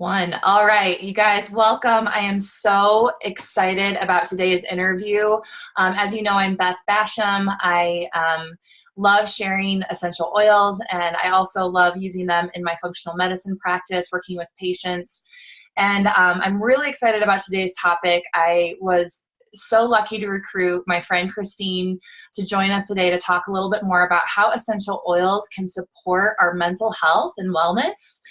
One. All right, you guys, welcome. I am so excited about today's interview. As you know, I'm Beth Basham. I love sharing essential oils, and I also love using them in my functional medicine practice, working with patients. And I'm really excited about today's topic. I was so lucky to recruit my friend Christine to join us today to talk a little bit more about how essential oils can support our mental health and wellness.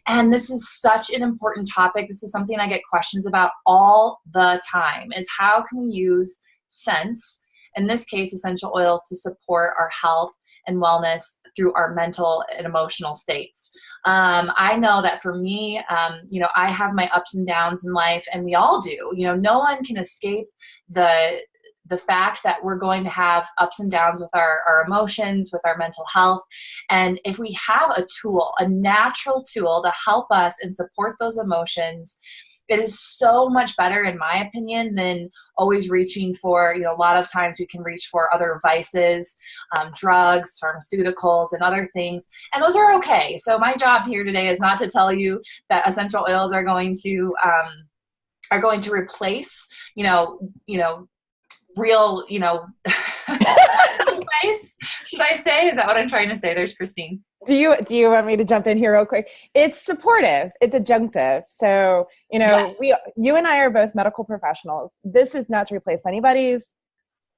And this is such an important topic. This is something I get questions about all the time, is how can we use scents, in this case, essential oils, to support our health and wellness through our mental and emotional states. I know that for me, I have my ups and downs in life, and we all do. No one can escape the fact that we're going to have ups and downs with our emotions, with our mental health. And if we have a tool, a natural tool to help us and support those emotions, it is so much better, in my opinion, than always reaching for, a lot of times we can reach for other vices, drugs, pharmaceuticals, and other things. And those are okay. So my job here today is not to tell you that essential oils are going to replace, real, advice, should I say? Is that what I'm trying to say? There's Christine. Do you want me to jump in here real quick? It's supportive. It's adjunctive. So, Yes. you and I are both medical professionals. This is not to replace anybody's,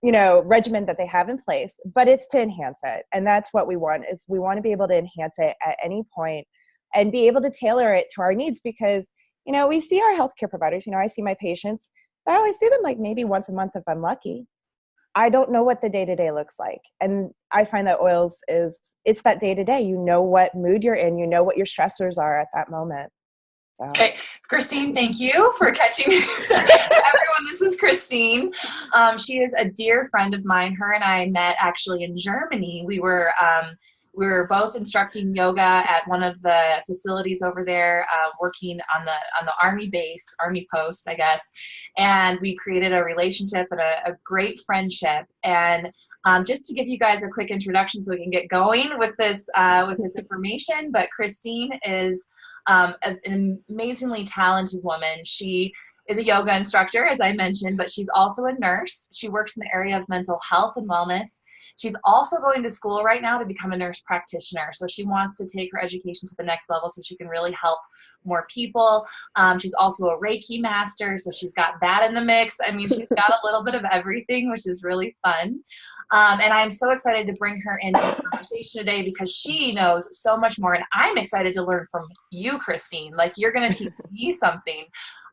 regimen that they have in place, but it's to enhance it. And that's what we want, is we want to be able to enhance it at any point and be able to tailor it to our needs, because, we see our healthcare providers, I see my patients, I only see them like maybe once a month if I'm lucky. I don't know what the day-to-day looks like. And I find that oils it's that day-to-day. You know what mood you're in. You know what your stressors are at that moment. So. Okay. Christine, thank you for catching me. Everyone, this is Christine. She is a dear friend of mine. Her and I met actually in Germany. We were both instructing yoga at one of the facilities over there, working on the army base, army post, I guess. And we created a relationship and a great friendship. And just to give you guys a quick introduction so we can get going with this information, but Christine is an amazingly talented woman. She is a yoga instructor, as I mentioned, but she's also a nurse. She works in the area of mental health and wellness. She's also going to school right now to become a nurse practitioner. So she wants to take her education to the next level so she can really help more people. She's also a Reiki master, so she's got that in the mix. I mean, she's got a little bit of everything, which is really fun. And I'm so excited to bring her into the conversation today because she knows so much more. And I'm excited to learn from you, Christine. Like, you're going to teach me something.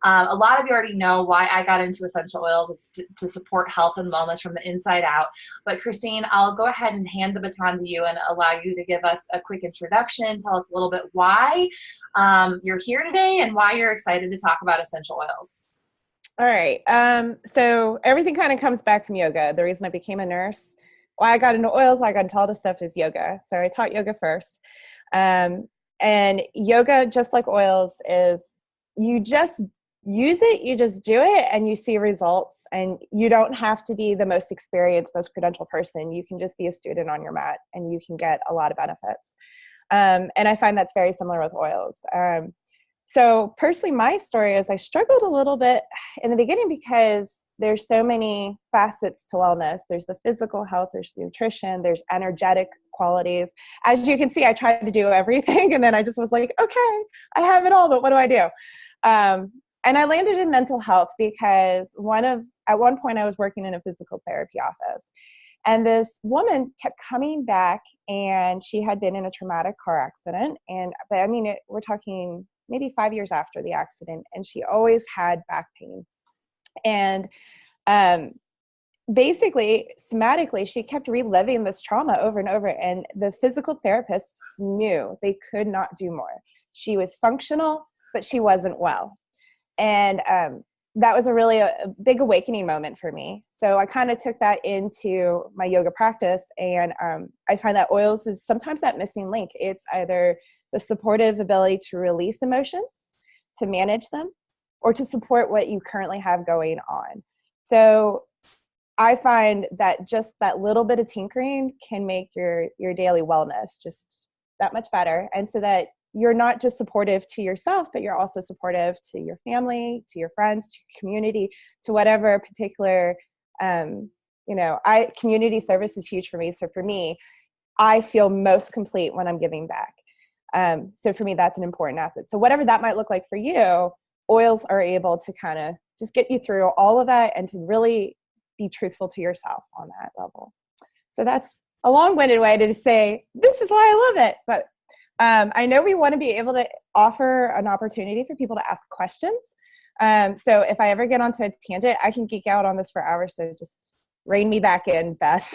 A lot of you already know why I got into essential oils. It's to support health and wellness from the inside out. But Christine, I'll go ahead and hand the baton to you and allow you to give us a quick introduction. Tell us a little bit why you're here today and why you're excited to talk about essential oils. All right. So everything kind of comes back from yoga. The reason I became a nurse, why I got into oils, why I got into all this stuff, is yoga. So I taught yoga first. And yoga, just like oils, is you just use it, you just do it, and you see results. And you don't have to be the most experienced, most credentialed person. You can just be a student on your mat, and you can get a lot of benefits. And I find that's very similar with oils. So personally, my story is I struggled a little bit in the beginning because there's so many facets to wellness. There's the physical health, there's nutrition, there's energetic qualities. As you can see, I tried to do everything, and then I just was like, okay, I have it all, but what do I do? And I landed in mental health because at one point I was working in a physical therapy office, and this woman kept coming back, and she had been in a traumatic car accident. We're talking maybe 5 years after the accident, and she always had back pain. And basically, somatically, she kept reliving this trauma over and over, and the physical therapist knew they could not do more. She was functional, but she wasn't well. And that was a big awakening moment for me. So I kind of took that into my yoga practice, and I find that oils is sometimes that missing link. It's either the supportive ability to release emotions, to manage them, or to support what you currently have going on. So I find that just that little bit of tinkering can make your daily wellness just that much better. And so that you're not just supportive to yourself, but you're also supportive to your family, to your friends, to your community, to whatever particular, community service is huge for me. So for me, I feel most complete when I'm giving back. So for me, that's an important asset. So whatever that might look like for you, oils are able to kind of just get you through all of that and to really be truthful to yourself on that level. So that's a long-winded way to say, this is why I love it. But I know we want to be able to offer an opportunity for people to ask questions. So if I ever get onto a tangent, I can geek out on this for hours. So just rein me back in, Beth,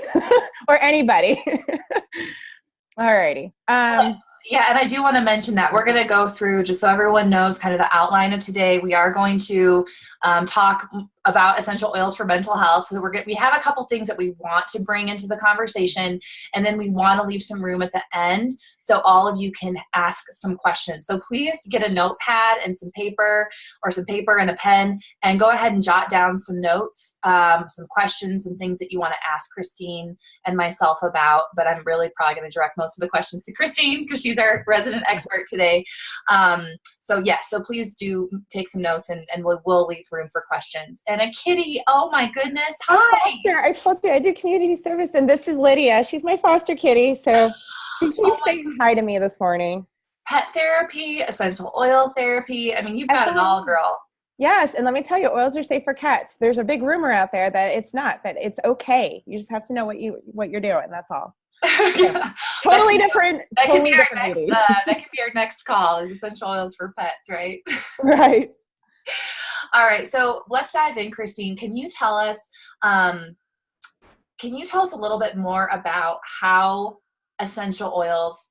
or anybody. Alrighty. Yeah, and I do want to mention that we're going to go through, just so everyone knows kind of the outline of today, we are going to talk about essential oils for mental health. So we have a couple things that we want to bring into the conversation, and then we want to leave some room at the end so all of you can ask some questions. So please get a notepad and some paper and a pen, and go ahead and jot down some notes, some questions and things that you want to ask Christine and myself about. But I'm really probably going to direct most of the questions to Christine because she's our resident expert today. So please do take some notes, and we'll leave room for questions. And a kitty, oh my goodness, hi. I told you I do community service, and this is Lydia. She's my foster kitty, so she keeps saying hi to me this morning. Pet therapy, essential oil therapy. I mean, you've got it all, girl. Yes, and let me tell you, oils are safe for cats. There's a big rumor out there that it's not, but it's okay. You just have to know what you're doing. That's all. Yeah. Totally different. That could be our next call, is essential oils for pets, right? Right. All right, so let's dive in, Christine. Can you tell us a little bit more about how essential oils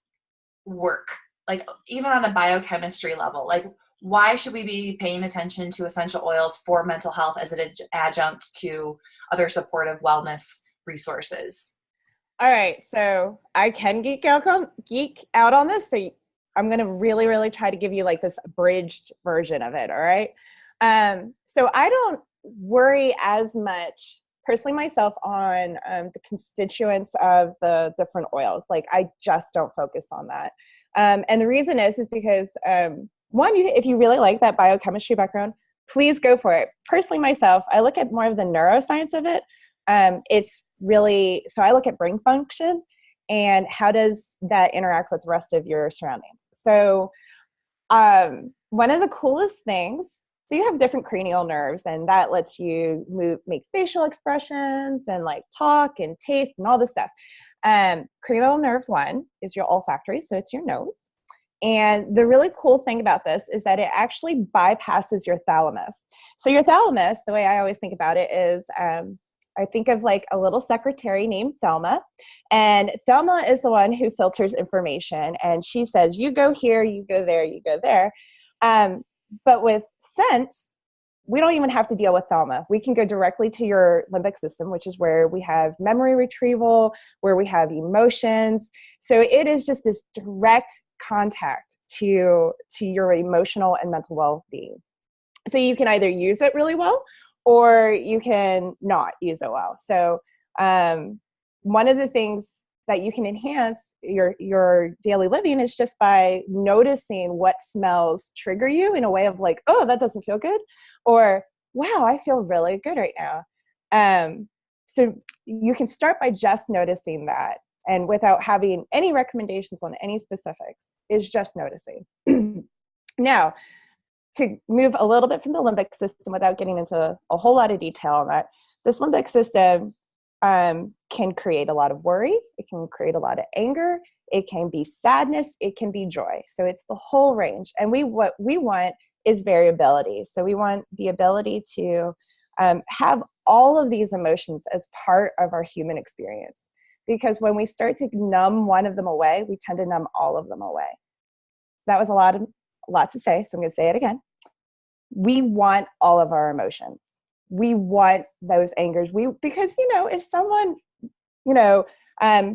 work, like even on a biochemistry level? Like, why should we be paying attention to essential oils for mental health as an adjunct to other supportive wellness resources? All right, so I can geek out on this. So I'm going to really, really try to give you like this abridged version of it. All right. So I don't worry as much personally myself on the constituents of the different oils. Like, I just don't focus on that. And the reason is because one, if you really like that biochemistry background, please go for it. Personally myself, I look at more of the neuroscience of it. So I look at brain function and how does that interact with the rest of your surroundings. So one of the coolest things, so you have different cranial nerves, and that lets you make facial expressions and like talk and taste and all this stuff. Cranial nerve 1 is your olfactory, so it's your nose. And the really cool thing about this is that it actually bypasses your thalamus. So your thalamus, the way I always think about it is, I think of like a little secretary named Thelma, and Thelma is the one who filters information, and she says, you go here, you go there, you go there. But with sense, we don't even have to deal with Thelma. We can go directly to your limbic system, which is where we have memory retrieval, where we have emotions. So it is just this direct contact to your emotional and mental well-being. So you can either use it really well, or you can not use it well. So one of the things that you can enhance your daily living is just by noticing what smells trigger you in a way of like, oh, that doesn't feel good, or wow, I feel really good right now. So you can start by just noticing that, and without having any recommendations on any specifics, is just noticing. Now, to move a little bit from the limbic system without getting into a whole lot of detail on that, this limbic system can create a lot of worry. It can create a lot of anger. It can be sadness. It can be joy. So it's the whole range. And what we want is variability. So we want the ability to have all of these emotions as part of our human experience. Because when we start to numb one of them away, we tend to numb all of them away. That was a lot to say, so I'm going to say it again. We want all of our emotions. We want those angers. Because if someone,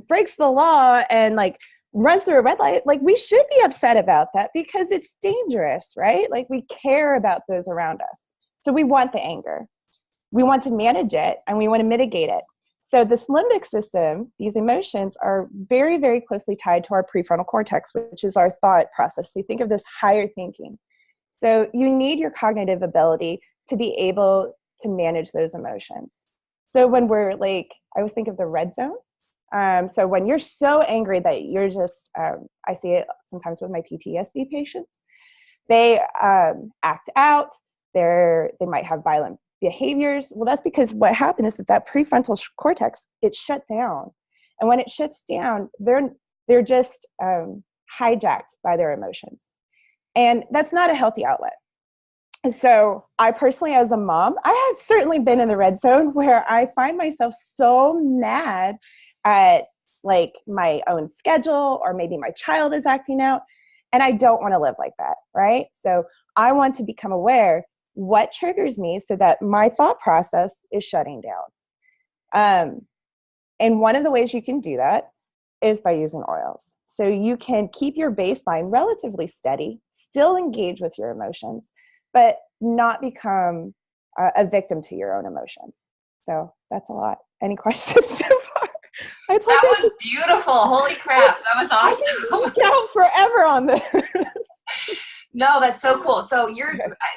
breaks the law and like runs through a red light, like we should be upset about that because it's dangerous, right? Like we care about those around us. So we want the anger. We want to manage it and we want to mitigate it. So this limbic system, these emotions are very, very closely tied to our prefrontal cortex, which is our thought process. So you think of this higher thinking. So you need your cognitive ability to be able to manage those emotions. So when we're like, I always think of the red zone. So when you're so angry that you're just, I see it sometimes with my PTSD patients, they act out, they might have violent behaviors. Well, that's because what happened is that prefrontal cortex, it shut down. And when it shuts down, they're just hijacked by their emotions. And that's not a healthy outlet. So I personally, as a mom, I have certainly been in the red zone where I find myself so mad at like my own schedule, or maybe my child is acting out, and I don't want to live like that, right? So I want to become aware what triggers me so that my thought process is shutting down. And one of the ways you can do that is by using oils. So you can keep your baseline relatively steady, still engage with your emotions, but not become a victim to your own emotions. So that's a lot. Any questions so far? That was beautiful. Holy crap. That was awesome. I can count forever on this. No, that's so cool. So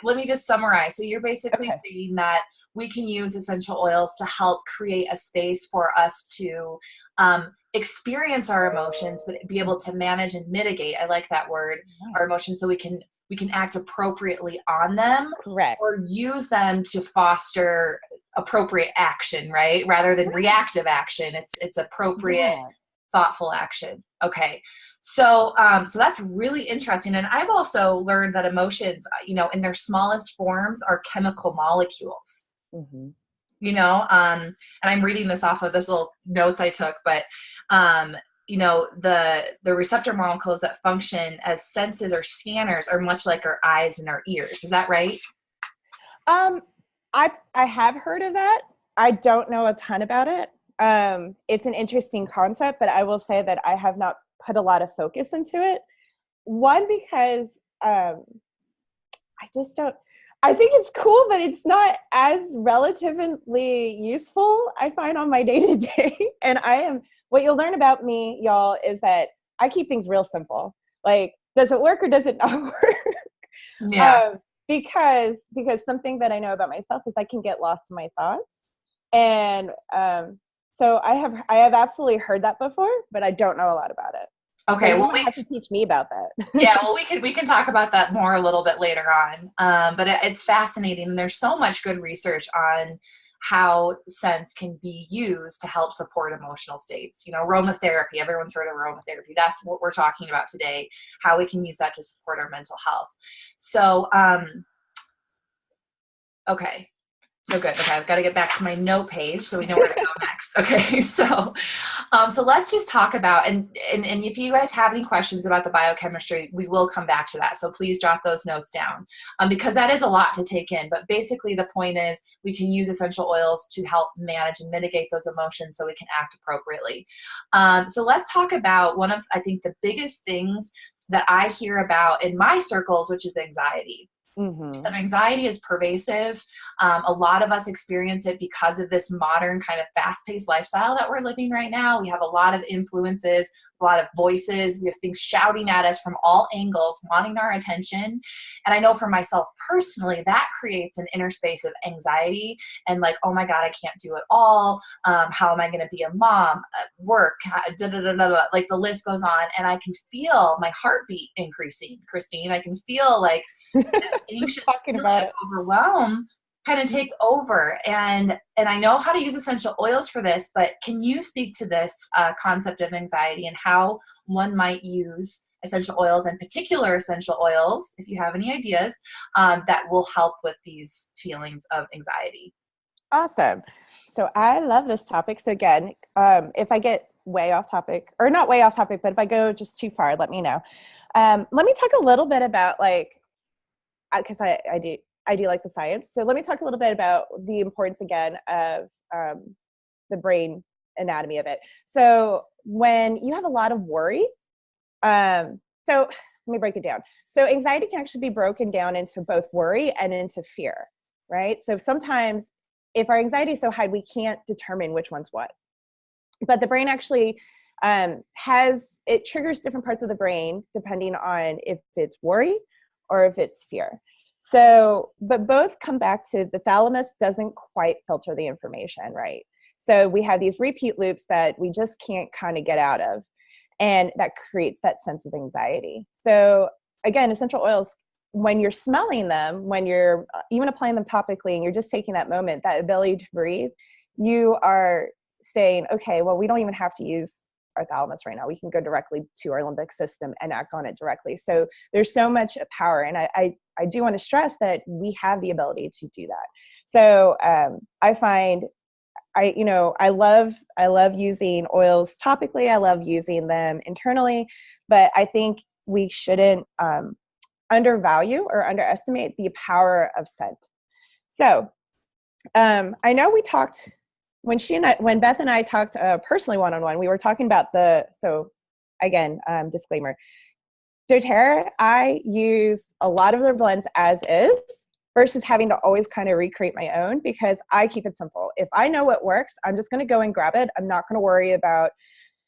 let me just summarize. So you're basically saying that we can use essential oils to help create a space for us to experience our emotions, but be able to manage and mitigate, I like that word, our emotions, so we can act appropriately on them. Correct. Or use them to foster appropriate action, right? Rather than reactive action. It's appropriate, thoughtful action. Okay. So that's really interesting. And I've also learned that emotions, in their smallest forms are chemical molecules. Mm-hmm. And I'm reading this off of this little notes I took, but the receptor molecules that function as senses or scanners are much like our eyes and our ears. Is that right? I have heard of that. I don't know a ton about it. It's an interesting concept, but I will say that I have not put a lot of focus into it. One, because I think it's cool, but it's not as relatively useful, I find, on my day-to-day. And what you'll learn about me, y'all, is that I keep things real simple. Like, does it work or does it not work? Yeah. Because something that I know about myself is I can get lost in my thoughts. And so I have absolutely heard that before, but I don't know a lot about it. Okay, so you have to teach me about that. Yeah, well, we can talk about that more a little bit later on. But it's fascinating, and there's so much good research on how scents can be used to help support emotional states. Aromatherapy. Everyone's heard of aromatherapy. That's what we're talking about today. How we can use that to support our mental health. So, okay. So good. Okay, I've got to get back to my note page so we know where to go next. Okay, so let's just talk about, and if you guys have any questions about the biochemistry, we will come back to that. So please jot those notes down because that is a lot to take in. But basically the point is we can use essential oils to help manage and mitigate those emotions so we can act appropriately. So let's talk about one of, I think, the biggest things that I hear about in my circles, which is anxiety. Mm-hmm. And anxiety is pervasive. A lot of us experience it because of this modern kind of fast-paced lifestyle that we're living right now. We have a lot of influences, a lot of voices. We have things shouting at us from all angles, wanting our attention. And I know for myself personally, that creates an inner space of anxiety and like, oh my God, I can't do it all. How am I going to be a mom, work, like the list goes on. And I can feel my heartbeat increasing, Christine. I can feel like this anxious feeling, overwhelm kind of take over. And I know how to use essential oils for this, but can you speak to this concept of anxiety and how one might use essential oils, and particular essential oils, if you have any ideas, that will help with these feelings of anxiety? Awesome. So I love this topic. So again, if I get way off topic, or not way off topic, but if I go just too far, let me know. Let me talk a little bit about because I do like the science. So let me talk a little bit about the importance again of the brain anatomy of it. So when you have a lot of worry, so let me break it down. So anxiety can actually be broken down into both worry and into fear, right? So sometimes if our anxiety is so high, we can't determine which one's what. But the brain actually it triggers different parts of the brain depending on if it's worry or if it's fear. So, but both come back to the thalamus doesn't quite filter the information, right? So we have these repeat loops that we just can't kind of get out of. And that creates that sense of anxiety. So again, essential oils, when you're smelling them, when you're even applying them topically and you're just taking that moment, that ability to breathe, you are saying, okay, well, we don't even have to use our thalamus right now. We can go directly to our limbic system and act on it directly. So there's so much power. And I do want to stress that we have the ability to do that. So I find I love using oils topically. I love using them internally, but I think we shouldn't undervalue or underestimate the power of scent. So I know we talked when Beth and I talked personally one-on-one, we were talking about so again, disclaimer, doTERRA, I use a lot of their blends as is versus having to always kind of recreate my own, because I keep it simple. If I know what works, I'm just going to go and grab it. I'm not going to worry about,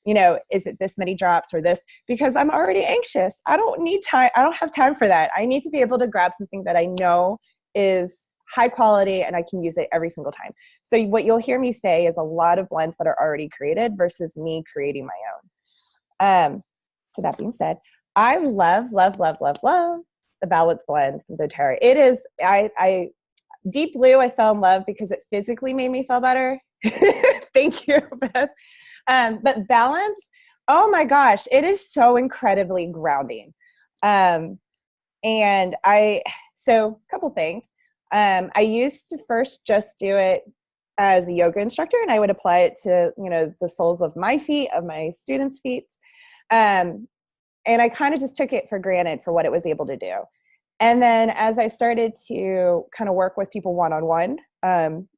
is it this many drops or this, because I'm already anxious. I don't need time. I don't have time for that. I need to be able to grab something that I know is high quality and I can use it every single time. So what you'll hear me say is a lot of blends that are already created versus me creating my own. So that being said, I love the Balance blend from doTERRA. It is, Deep Blue, I fell in love because it physically made me feel better. Thank you, Beth. But Balance, oh my gosh, it is so incredibly grounding. So a couple things. I used to first just do it as a yoga instructor, and I would apply it to, the soles of my feet, of my students' feet. And I kind of just took it for granted for what it was able to do. And then as I started to kind of work with people one-on-one,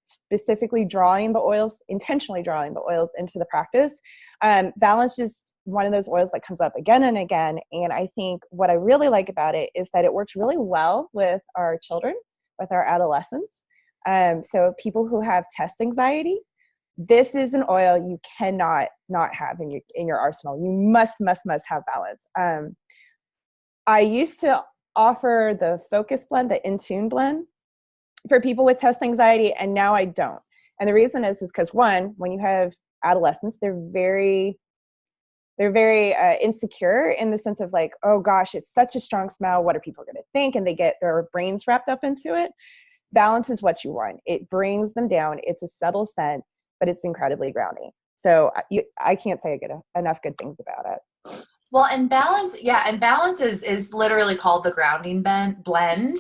specifically intentionally drawing the oils into the practice, Balance is one of those oils that comes up again and again. And I think what I really like about it is that it works really well with our children, with our adolescents. So people who have test anxiety, this is an oil you cannot not have in your arsenal. You must have Balance. I used to offer the Focus blend, the InTune blend, for people with test anxiety, and now I don't. And the reason is because, one, when you have adolescents, they're very insecure in the sense of like, oh gosh, it's such a strong smell. What are people going to think? And they get their brains wrapped up into it. Balance is what you want. It brings them down. It's a subtle scent, but it's incredibly grounding. So I can't say I get enough good things about it. Well, and Balance is literally called the grounding blend.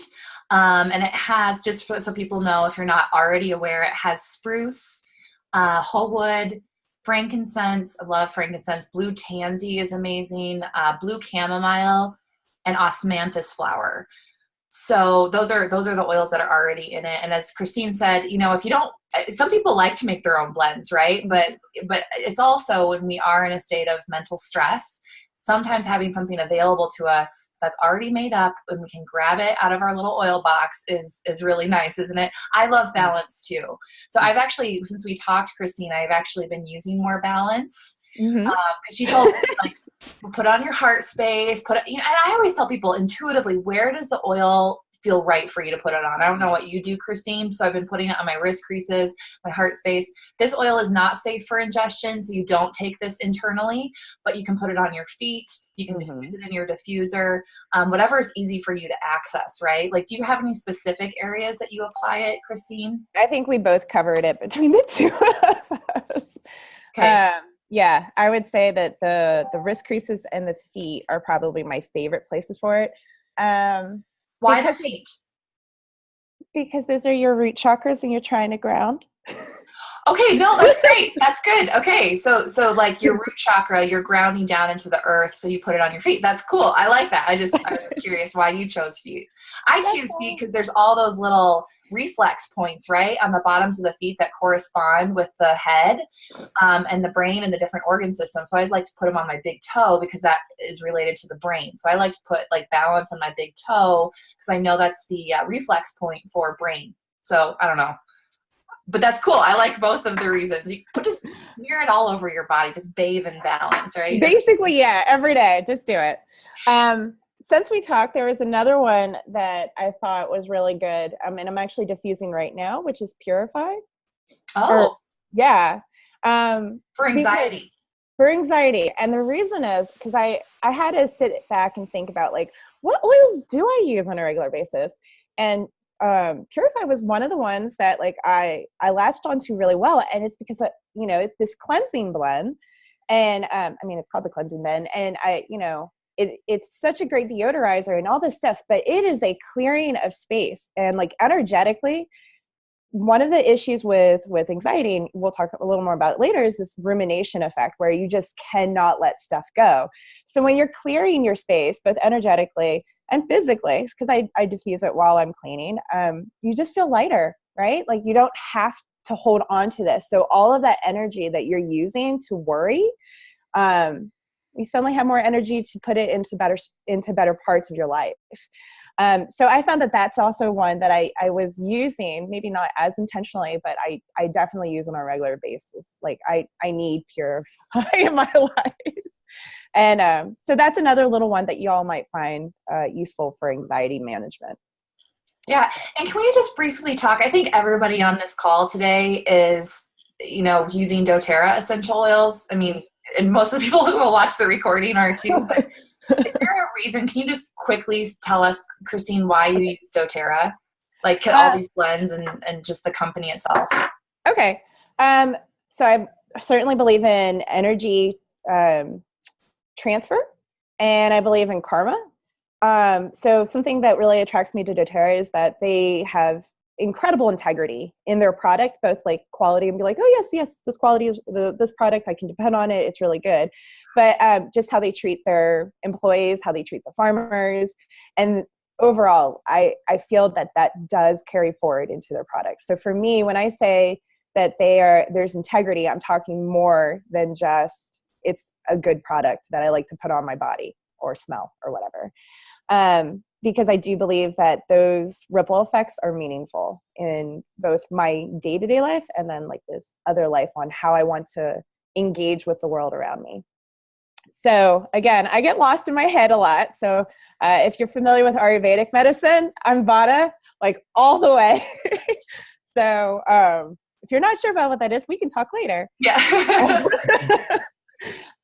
And it has, just so people know, if you're not already aware, it has spruce, whole wood, frankincense. I love frankincense. Blue tansy is amazing. Blue chamomile and osmanthus flower. So those are the oils that are already in it. And as Christine said, if you don't, some people like to make their own blends, right? But it's also when we are in a state of mental stress, sometimes having something available to us that's already made up and we can grab it out of our little oil box is really nice, isn't it? I love Balance too. So I've actually, since we talked, Christine, I've actually been using more Balance because she told me, like, put on your heart space, and I always tell people intuitively, where does the oil feel right for you to put it on? I don't know what you do, Christine, so I've been putting it on my wrist creases, my heart space. This oil is not safe for ingestion, so you don't take this internally, but you can put it on your feet. You can diffuse it in your diffuser, whatever is easy for you to access, right? Like, do you have any specific areas that you apply it, Christine? I think we both covered it between the two of us. Okay. Yeah, I would say that the wrist creases and the feet are probably my favorite places for it. Why the feet? Because those are your root chakras and you're trying to ground. Okay, no, that's great. That's good. Okay, so like your root chakra, you're grounding down into the earth, so you put it on your feet. That's cool. I like that. I was curious why you chose feet. I choose feet because there's all those little reflex points, right, on the bottoms of the feet that correspond with the head and the brain and the different organ systems. So I always like to put them on my big toe because that is related to the brain. So I like to put like Balance on my big toe because I know that's the reflex point for brain. So I don't know. but that's cool. I like both of the reasons. You just smear it all over your body. Just bathe in balance, right? Basically, yeah, every day. Just do it. Since we talked, there was another one that I thought was really good. And I'm actually diffusing right now, which is Purify. Oh, yeah. for anxiety. For anxiety. And the reason is because I had to sit back and think about like, what oils do I use on a regular basis? And Purify was one of the ones that like I latched onto really well. And it's because, it's this cleansing blend. And it's called the cleansing blend. And it's such a great deodorizer and all this stuff, but it is a clearing of space. And like energetically, one of the issues with anxiety, and we'll talk a little more about it later, is this rumination effect where you just cannot let stuff go. So when you're clearing your space, both energetically and physically, because I diffuse it while I'm cleaning, you just feel lighter, right? Like you don't have to hold on to this. So all of that energy that you're using to worry, you suddenly have more energy to put it into better parts of your life. So I found that that's also one that I was using, maybe not as intentionally, but I definitely use on a regular basis. Like I need Purify in my life. And so that's another little one that you all might find useful for anxiety management. Yeah. And can we just briefly talk? I think everybody on this call today is, using doTERRA essential oils. I mean, and most of the people who will watch the recording are too, but is there a reason? Can you just quickly tell us, Christine, why you use doTERRA? Like all these blends and just the company itself. Okay. So I certainly believe in energy transfer, and I believe in karma. So something that really attracts me to doTERRA is that they have incredible integrity in their product, both like quality and be like, oh yes, this quality is this product, I can depend on it, it's really good. But just how they treat their employees, how they treat the farmers, and overall, I feel that does carry forward into their products. So for me, when I say that there's integrity, I'm talking more than just it's a good product that I like to put on my body or smell or whatever. Because I do believe that those ripple effects are meaningful in both my day-to-day life and then like this other life on how I want to engage with the world around me. So again, I get lost in my head a lot. So if you're familiar with Ayurvedic medicine, I'm Vata, like all the way. So if you're not sure about what that is, we can talk later. Yeah.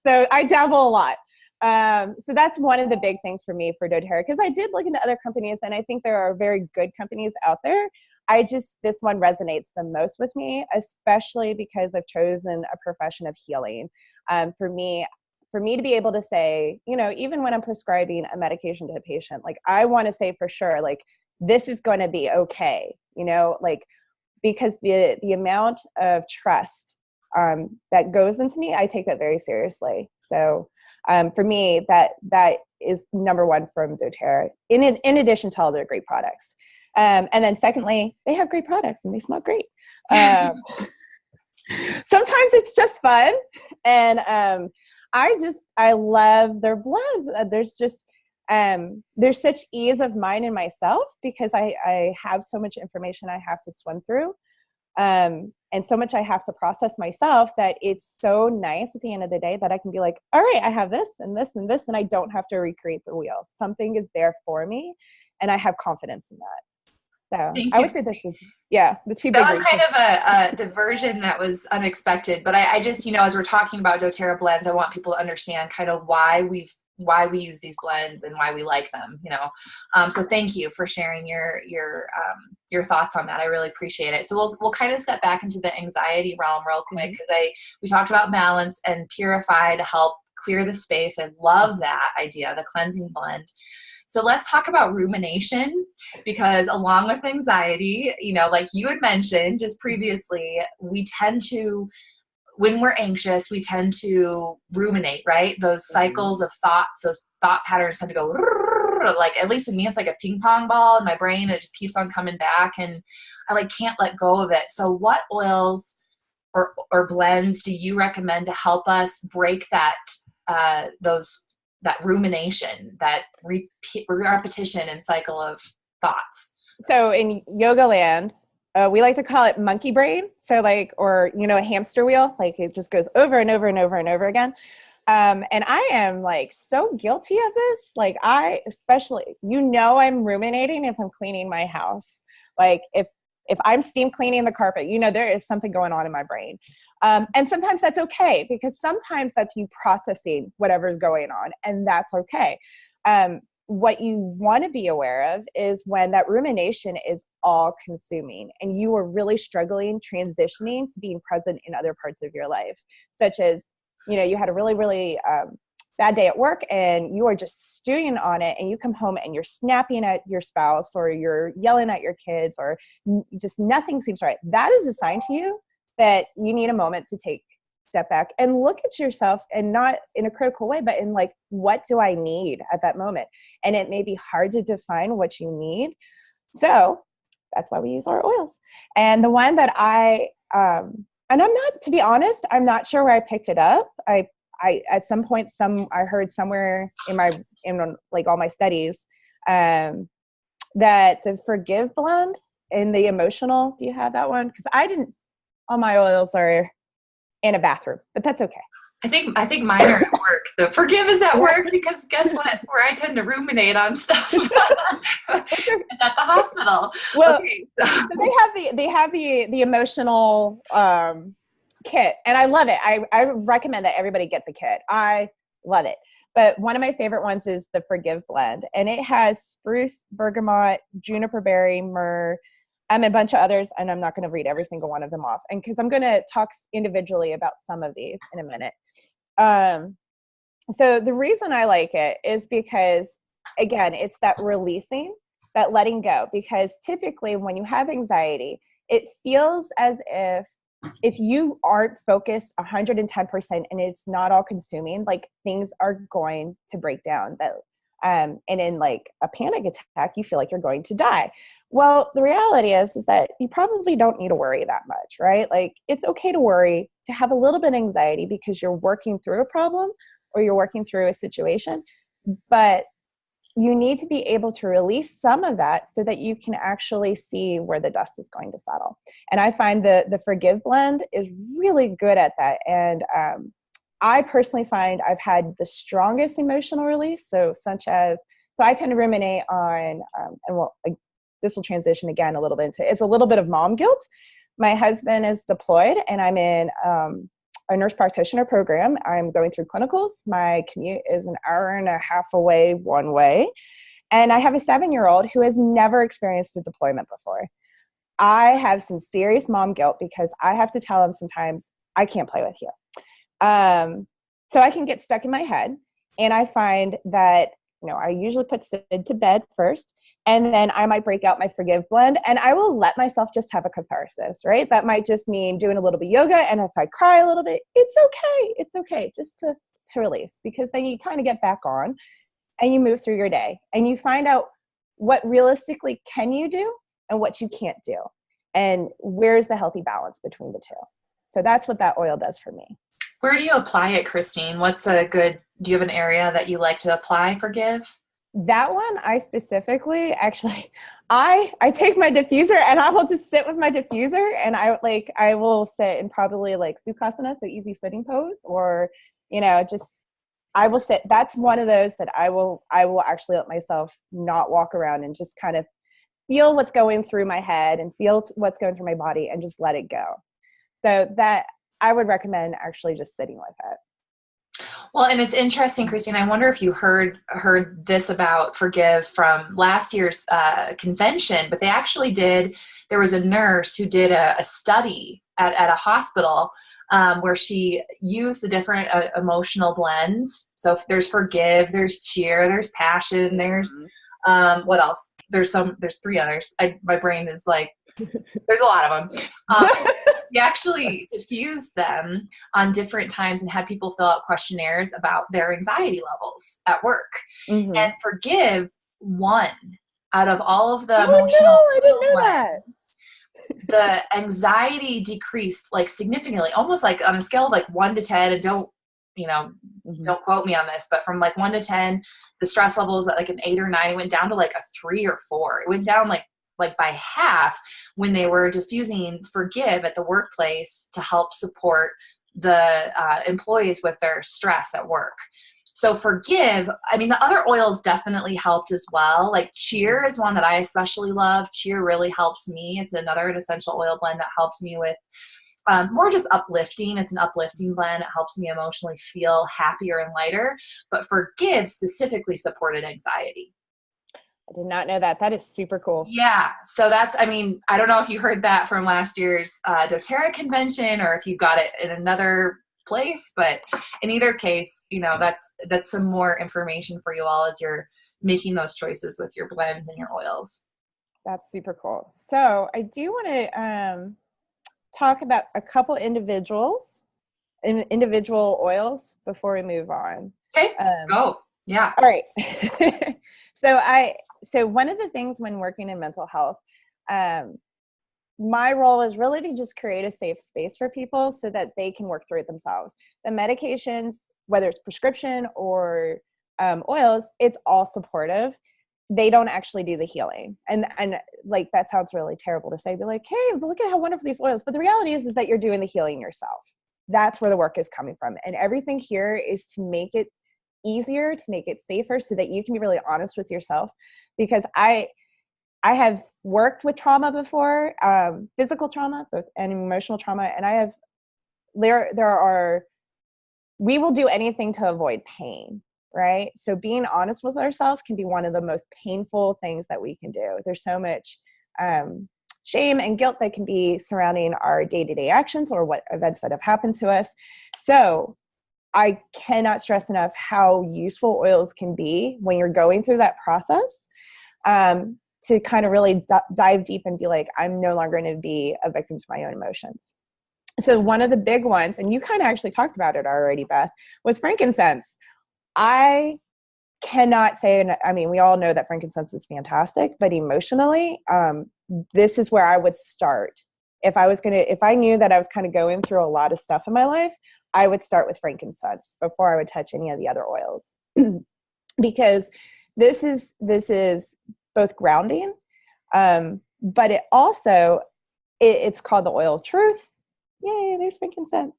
So I dabble a lot. So that's one of the big things for me for doTERRA, because I did look into other companies and I think there are very good companies out there. This one resonates the most with me, especially because I've chosen a profession of healing. For me to be able to say, even when I'm prescribing a medication to a patient, like I want to say for sure, like this is going to be okay, like because the amount of trust that goes into me, I take that very seriously. So for me, that is number one from doTERRA, in addition to all their great products. And then secondly, they have great products and they smell great. Sometimes it's just fun. And I love their blends. There's such ease of mind in myself because I have so much information I have to swim through. And so much I have to process myself that it's so nice at the end of the day that I can be like, all right, I have this and this and this, and I don't have to recreate the wheel. Something is there for me, and I have confidence in that. So I would say this is, the two big That was kind of a diversion that was unexpected, but I just, as we're talking about doTERRA blends, I want people to understand kind of why we use these blends and why we like them, So thank you for sharing your thoughts on that. I really appreciate it. So we'll kind of step back into the anxiety realm real quick because we talked about balance and Purify to help clear the space. I love that idea, the cleansing blend. So let's talk about rumination, because along with anxiety, like you had mentioned just previously, we tend to, when we're anxious, we tend to ruminate, right? Those cycles of thoughts, those thought patterns tend to go, like, at least in me, it's like a ping pong ball in my brain. It just keeps on coming back and I can't let go of it. So what oils or blends do you recommend to help us break that, that rumination, that repetition and cycle of thoughts? So in yoga land, we like to call it monkey brain. So like, or, a hamster wheel, like it just goes over and over and over and over again. And I am like so guilty of this. Like especially, I'm ruminating if I'm cleaning my house. Like if I'm steam cleaning the carpet, there is something going on in my brain. And sometimes that's okay, because sometimes that's you processing whatever's going on, and that's okay. What you want to be aware of is when that rumination is all consuming and you are really struggling transitioning to being present in other parts of your life, such as, you had a really, really bad day at work and you are just stewing on it, and you come home and you're snapping at your spouse or you're yelling at your kids, or just nothing seems right. That is a sign to you that you need a moment to step back and look at yourself, and not in a critical way, but in like, what do I need at that moment? And it may be hard to define what you need. So that's why we use our oils. And the one that and I'm not, to be honest, I'm not sure where I picked it up. I at some point, I heard somewhere in like all my studies, that the Forgive blend and the emotional, do you have that one? Because I didn't, all my oils are in a bathroom, but that's okay. I think mine are at work. The Forgive is at work, because guess what? Where I tend to ruminate on stuff is at the hospital. Well, okay, so they have the emotional kit, and I love it. I recommend that everybody get the kit. I love it. But one of my favorite ones is the Forgive blend, and it has spruce, bergamot, juniper berry, myrrh, and a bunch of others, and I'm not going to read every single one of them off, and because I'm going to talk individually about some of these in a minute. So the reason I like it is because, again, it's that releasing, that letting go, because typically when you have anxiety, it feels as if you aren't focused 110% and it's not all consuming, like things are going to break down. And in like a panic attack, you feel like you're going to die. Well, the reality is that you probably don't need to worry that much, right? Like, it's okay to worry, to have a little bit of anxiety because you're working through a problem or you're working through a situation, but you need to be able to release some of that so that you can actually see where the dust is going to settle. And I find the Forgive blend is really good at that. And I personally find I've had the strongest emotional release. So I tend to ruminate on, this will transition again a little bit into, it's a little bit of mom guilt. My husband is deployed and I'm in a nurse practitioner program. I'm going through clinicals. My commute is an hour and a half away one way. And I have a 7-year-old who has never experienced a deployment before. I have some serious mom guilt because I have to tell him sometimes, I can't play with you. So I can get stuck in my head, and I find that, I usually put Sid to bed first, and then I might break out my Forgive blend, and I will let myself just have a catharsis, right? That might just mean doing a little bit of yoga, and if I cry a little bit, it's okay. It's okay just to release, because then you kind of get back on and you move through your day and you find out what realistically can you do and what you can't do, and where's the healthy balance between the two. So that's what that oil does for me. Where do you apply it, Christine? Do you have an area that you like to apply Forgive? That one, I specifically, actually, I take my diffuser and I will just sit with my diffuser, and I will sit in probably like Sukhasana, so easy sitting pose, or, I will sit. That's one of those that I will actually let myself not walk around and just kind of feel what's going through my head and feel what's going through my body and just let it go. So that I would recommend actually just sitting with it. Well, and it's interesting, Christine, I wonder if you heard this about Forgive from last year's convention, but there was a nurse who did a study at a hospital where she used the different emotional blends. So if there's Forgive, there's Cheer, there's Passion, there's what else? There's 3 others. My brain is like, there's a lot of them. We actually diffused them on different times and had people fill out questionnaires about their anxiety levels at work. Mm-hmm. And Forgive won out of all of the emotional. No, I didn't know that. The anxiety decreased like significantly, almost like on a scale of like 1 to 10, and don't quote me on this, but from like 1 to 10, the stress levels at like an 8 or 9, it went down to like a 3 or 4. It went down like like by half when they were diffusing Forgive at the workplace to help support the employees with their stress at work. So Forgive, I mean, the other oils definitely helped as well. Like Cheer is one that I especially love. Cheer really helps me. It's another essential oil blend that helps me with more just uplifting. It's an uplifting blend. It helps me emotionally feel happier and lighter. But Forgive specifically supported anxiety. I did not know that. That is super cool. Yeah. So that's, I mean, I don't know if you heard that from last year's doTERRA convention or if you got it in another place, but in either case, you know, that's some more information for you all as you're making those choices with your blends and your oils. That's super cool. So I do want to talk about a couple individual oils before we move on. Okay, go. Yeah. All right. So one of the things when working in mental health, my role is really to just create a safe space for people so that they can work through it themselves. The medications, whether it's prescription or oils, it's all supportive. They don't actually do the healing. And like, that sounds really terrible to say, be like, hey, look at how wonderful these oils. But the reality is that you're doing the healing yourself. That's where the work is coming from. And everything here is to make it easier, to make it safer so that you can be really honest with yourself. Because I have worked with trauma before, physical trauma, both, and emotional trauma. And we will do anything to avoid pain, right? So being honest with ourselves can be one of the most painful things that we can do. There's so much shame and guilt that can be surrounding our day-to-day actions or what events that have happened to us. So I cannot stress enough how useful oils can be when you're going through that process, to kind of really dive deep and be like, I'm no longer going to be a victim to my own emotions. So one of the big ones, and you kind of actually talked about it already, Beth, was frankincense. I cannot say, and I mean, we all know that frankincense is fantastic, but emotionally, this is where I would start. If I knew that I was kind of going through a lot of stuff in my life, I would start with frankincense before I would touch any of the other oils. Because this is both grounding, but it also, it's called the oil of truth. Yay, there's frankincense.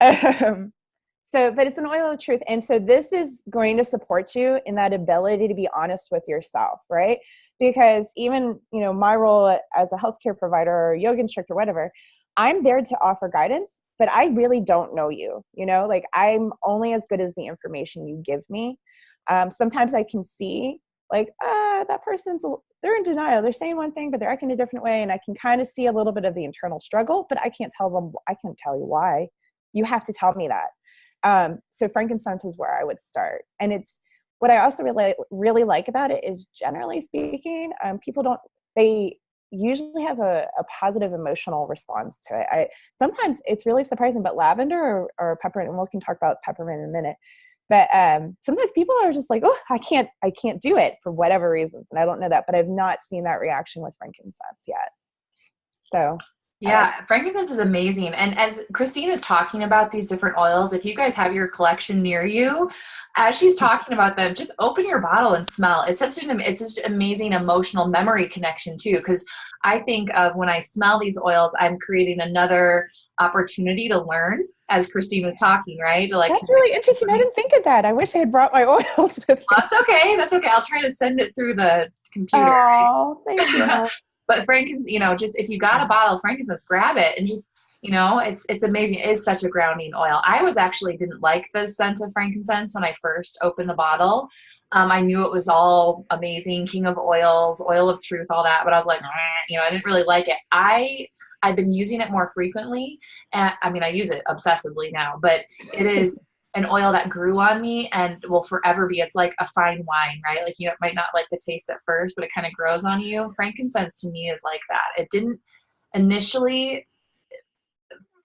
But it's an oil of truth. And so this is going to support you in that ability to be honest with yourself, right? Because even, my role as a healthcare provider or yoga instructor, whatever, I'm there to offer guidance, but I really don't know you, like I'm only as good as the information you give me. Sometimes I can see like, that they're in denial. They're saying one thing, but they're acting a different way. And I can kind of see a little bit of the internal struggle, but I can't tell you why. You have to tell me that. So frankincense is where I would start. And it's what I also really like about it is, generally speaking, they usually have a positive emotional response to it. Sometimes it's really surprising, but lavender or peppermint, and we can talk about peppermint in a minute, but sometimes people are just like, oh, I can't do it for whatever reasons. And I don't know that, but I've not seen that reaction with frankincense yet. So yeah, frankincense is amazing. And as Christine is talking about these different oils, if you guys have your collection near you, as she's talking about them, just open your bottle and smell. It's such an amazing emotional memory connection too, because I think of when I smell these oils, I'm creating another opportunity to learn, as Christine was talking, right? That's really interesting. I didn't think of that. I wish I had brought my oils with me. That's okay. That's okay. I'll try to send it through the computer. Oh, thank you. But frankincense, just if you got a bottle of frankincense, grab it and just, it's amazing. It is such a grounding oil. I didn't like the scent of frankincense when I first opened the bottle. I knew it was all amazing, king of oils, oil of truth, all that, but I was like, I didn't really like it. I've been using it more frequently, and I use it obsessively now, but it is an oil that grew on me and will forever be. It's like a fine wine, right? Like you might not like the taste at first, but it kind of grows on you. Frankincense to me is like that. It didn't initially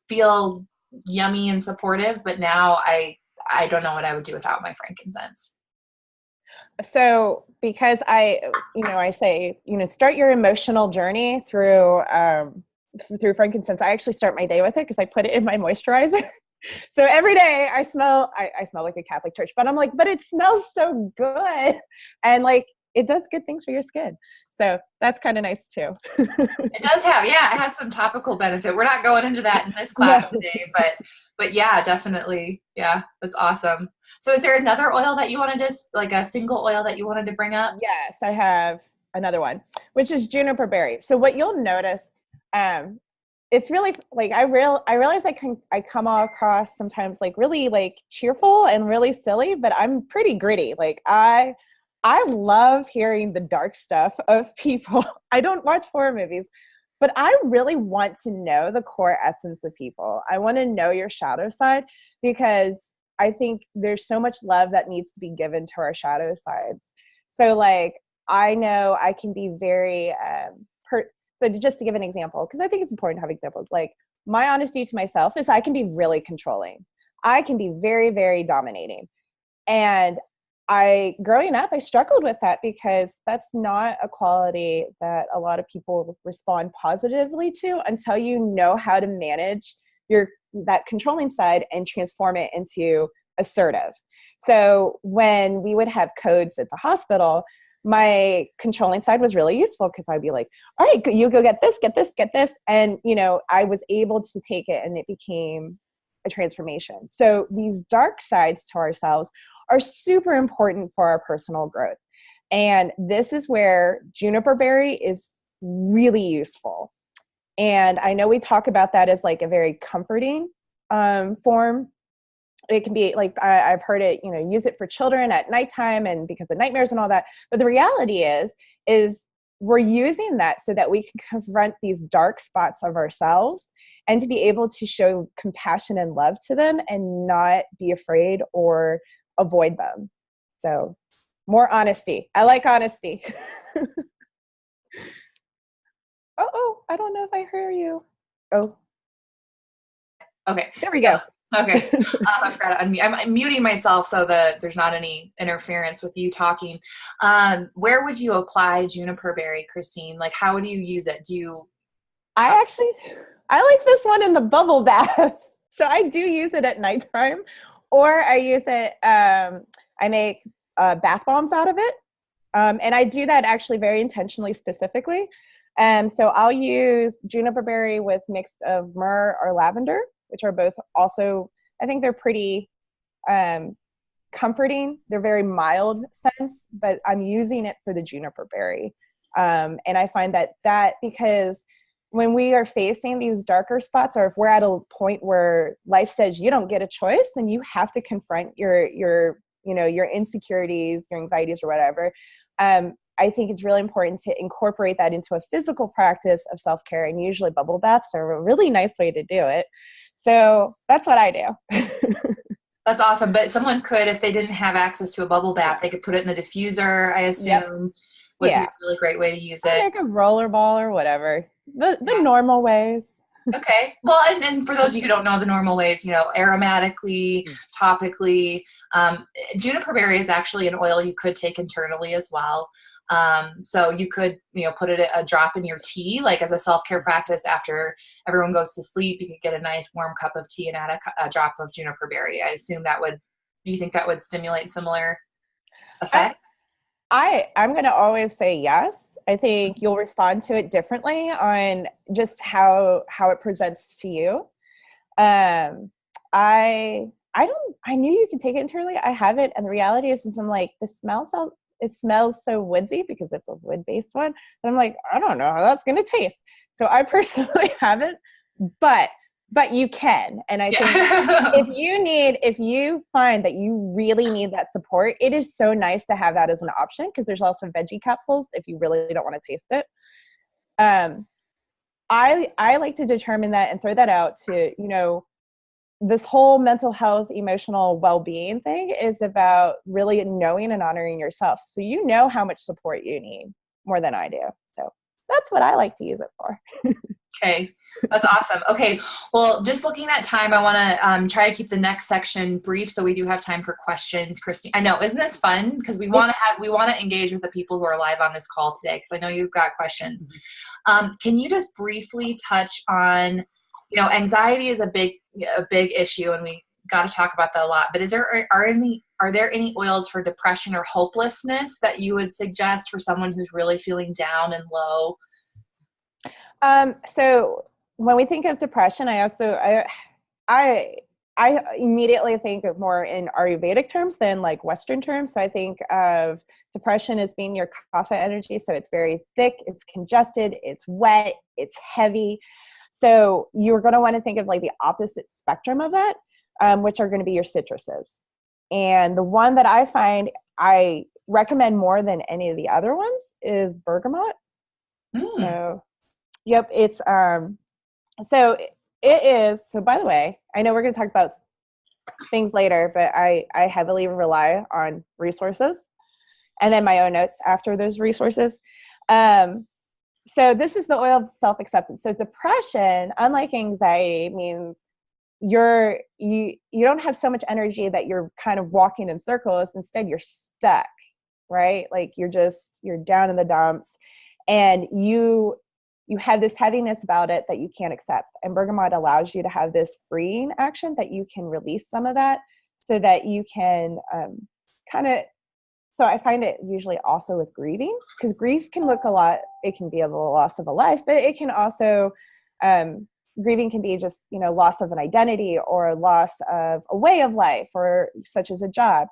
feel yummy and supportive, but now I don't know what I would do without my frankincense. So because I say, start your emotional journey through frankincense. I actually start my day with it because I put it in my moisturizer. So every day I smell like a Catholic church, but I'm like, but it smells so good. And like, it does good things for your skin. So that's kind of nice too. It does have, yeah, it has some topical benefit. We're not going into that in this No. class today, but yeah, definitely. Yeah, that's awesome. So is there another oil that you wanted to, like a single oil that you wanted to bring up? Yes, I have another one, which is juniper berry. So what you'll notice, it's really like I realize I come all across sometimes like really like cheerful and really silly, but I'm pretty gritty. Like I love hearing the dark stuff of people. I don't watch horror movies, but I really want to know the core essence of people. I want to know your shadow side because I think there's so much love that needs to be given to our shadow sides. So like, I know I can be very, so just to give an example, because I think it's important to have examples, like my honesty to myself is I can be really controlling. I can be very, very dominating. And growing up, I struggled with that because that's not a quality that a lot of people respond positively to until you know how to manage that controlling side and transform it into assertive. So when we would have codes at the hospital, my controlling side was really useful because I'd be like, all right, you go get this, get this, get this. And, I was able to take it and it became a transformation. So these dark sides to ourselves are super important for our personal growth. And this is where juniper berry is really useful. And I know we talk about that as like a very comforting form. It can be like, I've heard it, use it for children at nighttime and because of nightmares and all that. But the reality is we're using that so that we can confront these dark spots of ourselves and to be able to show compassion and love to them and not be afraid or avoid them. So more honesty. I like honesty. Oh, I don't know if I hear you. Oh. Okay. There we go. Okay. I forgot to unmute. I'm muting myself so that there's not any interference with you talking. Where would you apply juniper berry, Christine? Like, how do you use it? I like this one in the bubble bath. So I do use it at nighttime, or I use it, I make bath bombs out of it. And I do that actually very intentionally, specifically. So I'll use juniper berry with mixed of myrrh or lavender, which are both also, I think they're pretty comforting. They're very mild scents, but I'm using it for the juniper berry. And I find that because when we are facing these darker spots, or if we're at a point where life says you don't get a choice, then you have to confront your insecurities, your anxieties, or whatever. I think it's really important to incorporate that into a physical practice of self-care, and usually bubble baths are a really nice way to do it. So that's what I do. That's awesome. But someone could, if they didn't have access to a bubble bath, they could put it in the diffuser, I assume. Would be a really great way to use it. Like a roller ball or whatever. The normal ways. Okay. Well, and for those of you who don't know the normal ways, aromatically, topically, juniper berry is actually an oil you could take internally as well. So you could, put it a drop in your tea, like as a self-care practice after everyone goes to sleep. You could get a nice warm cup of tea and add a drop of juniper berry. I assume do you think that would stimulate similar effects? I'm going to always say yes. I think you'll respond to it differently on just how it presents to you. I knew you could take it internally. I haven't, and the reality is I'm like, it smells so woodsy because it's a wood-based one. And I'm like, I don't know how that's going to taste. So I personally haven't, but you can. And I think if you find that you really need that support, it is so nice to have that as an option, because there's also veggie capsules if you really don't want to taste it. I like to determine that and throw that out to, this whole mental health, emotional well-being thing is about really knowing and honoring yourself. So you know how much support you need more than I do. So that's what I like to use it for. Okay. That's awesome. Okay. Well, just looking at time, I want to try to keep the next section brief so we do have time for questions. Christine, I know, isn't this fun? Because we want to engage with the people who are live on this call today, because I know you've got questions. Can you just briefly touch on, anxiety is a big issue, and we got to talk about that a lot, but are there any oils for depression or hopelessness that you would suggest for someone who's really feeling down and low? So when we think of depression, I immediately think of more in Ayurvedic terms than like Western terms. So I think of depression as being your kapha energy. So it's very thick, it's congested, it's wet, it's heavy. So you're going to want to think of like the opposite spectrum of that, which are going to be your citruses. And the one that I find I recommend more than any of the other ones is bergamot. So, yep, it's so it is. So by the way, I know we're going to talk about things later, but I heavily rely on resources and then my own notes after those resources. So this is the oil of self-acceptance. So depression, unlike anxiety, I mean, you don't have so much energy that you're kind of walking in circles. Instead, you're stuck, right? Like you're down in the dumps, and you have this heaviness about it that you can't accept. And bergamot allows you to have this freeing action that you can release some of that, so that you can so I find it usually also with grieving, because grief can look a lot, it can be a loss of a life, but it can also, grieving can be just, loss of an identity or loss of a way of life, or such as a job.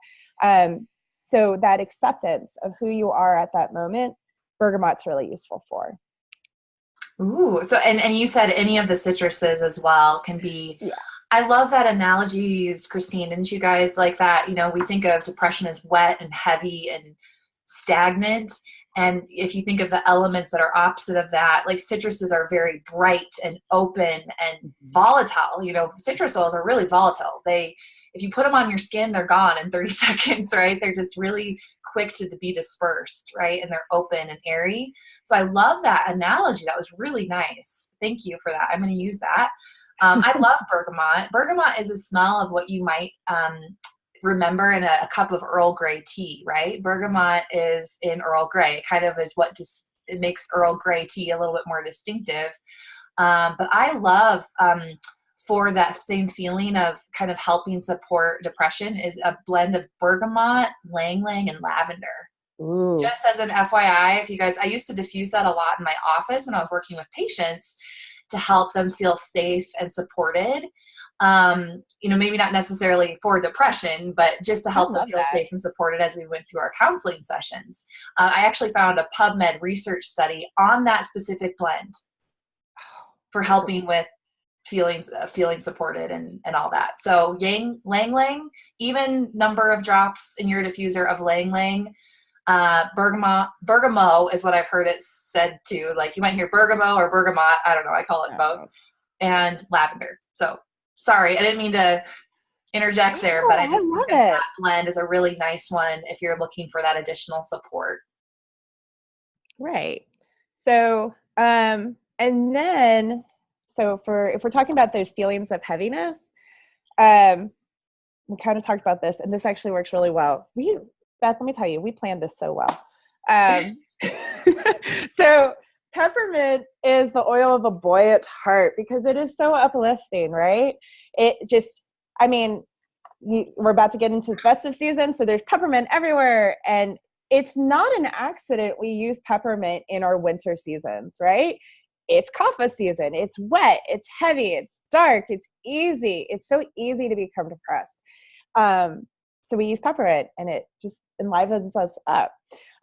So that acceptance of who you are at that moment, bergamot's really useful for. Ooh, so, and you said any of the citruses as well can be, yeah. I love that analogy you used, Christine. Didn't you guys like that? We think of depression as wet and heavy and stagnant. And if you think of the elements that are opposite of that, like citruses are very bright and open and volatile. Citrus oils are really volatile. If you put them on your skin, they're gone in 30 seconds, right? They're just really quick to be dispersed, right? And they're open and airy. So I love that analogy. That was really nice. Thank you for that. I'm going to use that. I love bergamot. Bergamot is a smell of what you might remember in a cup of Earl Grey tea, right? Bergamot is in Earl Grey. It kind of is what it makes Earl Grey tea a little bit more distinctive. But I love, for that same feeling of kind of helping support depression, is a blend of bergamot, ylang ylang, and lavender. Ooh. Just as an FYI, if you guys, I used to diffuse that a lot in my office when I was working with patients, to help them feel safe and supported. Maybe not necessarily for depression, but just to help them feel safe and supported as we went through our counseling sessions. I actually found a PubMed research study on that specific blend for helping with feeling supported and all that. So ylang ylang, even number of drops in your diffuser of ylang ylang. Bergamot is what I've heard it said too. Like you might hear bergamot or bergamot. I don't know. I call it both. And lavender. So sorry, I didn't mean to interject there, but I just think that blend is a really nice one if you're looking for that additional support. Right. So, and then, if we're talking about those feelings of heaviness, we kind of talked about this, and this actually works really well. Beth, let me tell you, we planned this so well. So peppermint is the oil of a buoyant heart, because it is so uplifting, right? We're about to get into the festive season, so there's peppermint everywhere, and it's not an accident we use peppermint in our winter seasons, right? It's kapha season, it's wet, it's heavy, it's dark, it's easy. It's so easy to become depressed. So we use peppermint, and it just enlivens us up.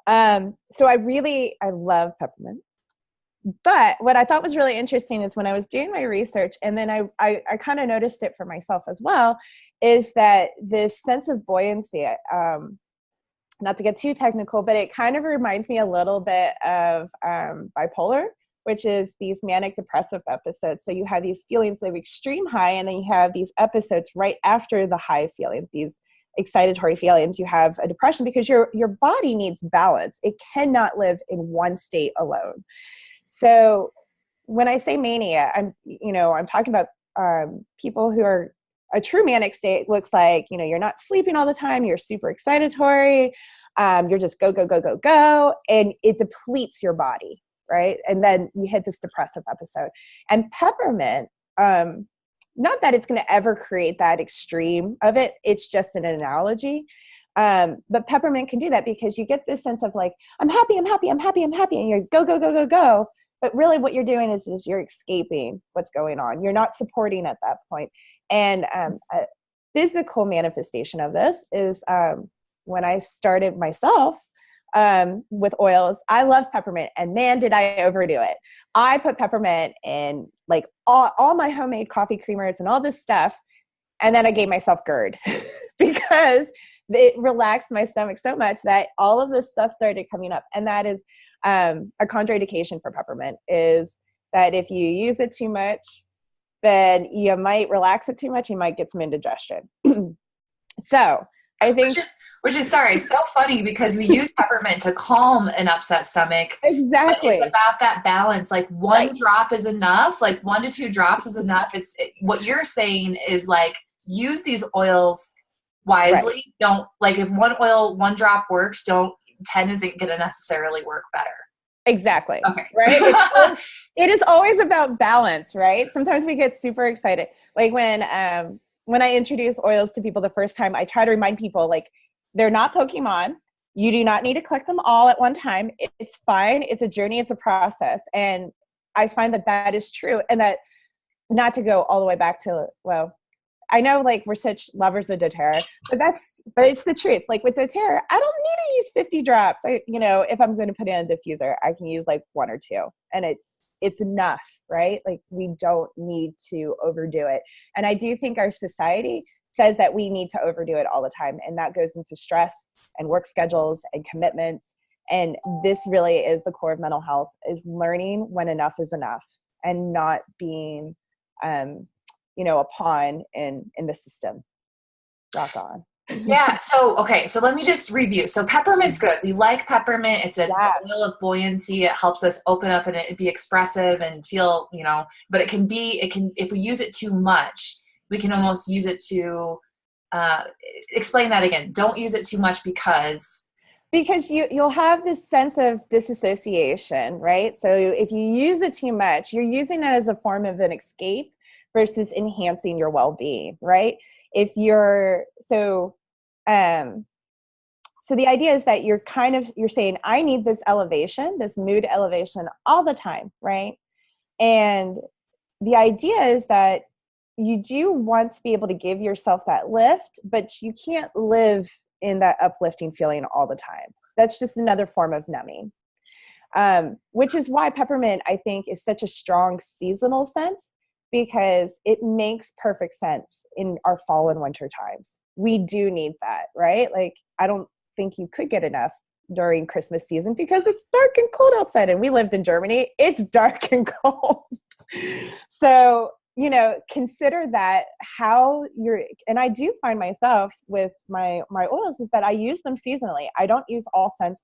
So I love peppermint. But what I thought was really interesting is when I was doing my research, and then I kind of noticed it for myself as well, is that this sense of buoyancy, not to get too technical, but it kind of reminds me a little bit of bipolar, which is these manic depressive episodes. So you have these feelings of extreme high, and then you have these episodes right after the high feelings, these excitatory feelings. You have a depression because your body needs balance. It cannot live in one state alone. So when I say mania, I'm talking about people who are a true manic state. Looks like, you're not sleeping all the time. You're super excitatory. You're just go, go, go, go, go. And it depletes your body, right? And then you hit this depressive episode. And peppermint, not that it's going to ever create that extreme of it. It's just an analogy. But peppermint can do that because you get this sense of like, I'm happy, I'm happy, I'm happy, I'm happy. And you're go, go, go, go, go. But really what you're doing is you're escaping what's going on. You're not supporting at that point. And a physical manifestation of this is when I started myself with oils, I love peppermint, and man, did I overdo it. I put peppermint in like all my homemade coffee creamers and all this stuff. And then I gave myself GERD because it relaxed my stomach so much that all of this stuff started coming up. And that is a contraindication for peppermint, is that if you use it too much, then you might relax it too much. You might get some indigestion. So I think, which is sorry, so funny because we use peppermint to calm an upset stomach. Exactly. It's about that balance. Like one drop is enough. Like 1 to 2 drops is enough. What you're saying is like, use these oils wisely. Right. Don't, like, if one drop works, 10 isn't going to necessarily work better. Exactly. Okay. Right. It is always about balance, right? Sometimes we get super excited. Like when I introduce oils to people the first time, I try to remind people, like, they're not Pokemon. You do not need to collect them all at one time. It's fine. It's a journey. It's a process. And I find that is true. And that, not to go all the way back to, well, I know like we're such lovers of doTERRA, but it's the truth. Like with doTERRA, I don't need to use 50 drops. If I'm going to put in a diffuser, I can use like 1 or 2, and it's enough, right? Like we don't need to overdo it. And I do think our society says that we need to overdo it all the time. And that goes into stress and work schedules and commitments. And this really is the core of mental health, is learning when enough is enough and not being, a pawn in the system. Rock on. Yeah. So let me just review. So peppermint's good. We like peppermint. It's an oil of buoyancy. It helps us open up and it be expressive and feel, but it can, if we use it too much, we can almost use it to, explain that again. Don't use it too much because you'll have this sense of disassociation, right? So if you use it too much, you're using it as a form of an escape versus enhancing your well-being, right? So the idea is that you're saying, I need this elevation, this mood elevation all the time, right? And the idea is that you do want to be able to give yourself that lift, but you can't live in that uplifting feeling all the time. That's just another form of numbing, which is why peppermint, I think, is such a strong seasonal scent, because it makes perfect sense in our fall and winter times. We do need that, right? Like, I don't think you could get enough during Christmas season because it's dark and cold outside, and we lived in Germany. It's dark and cold. So, consider that and I do find myself with my oils is that I use them seasonally. I don't use all scents,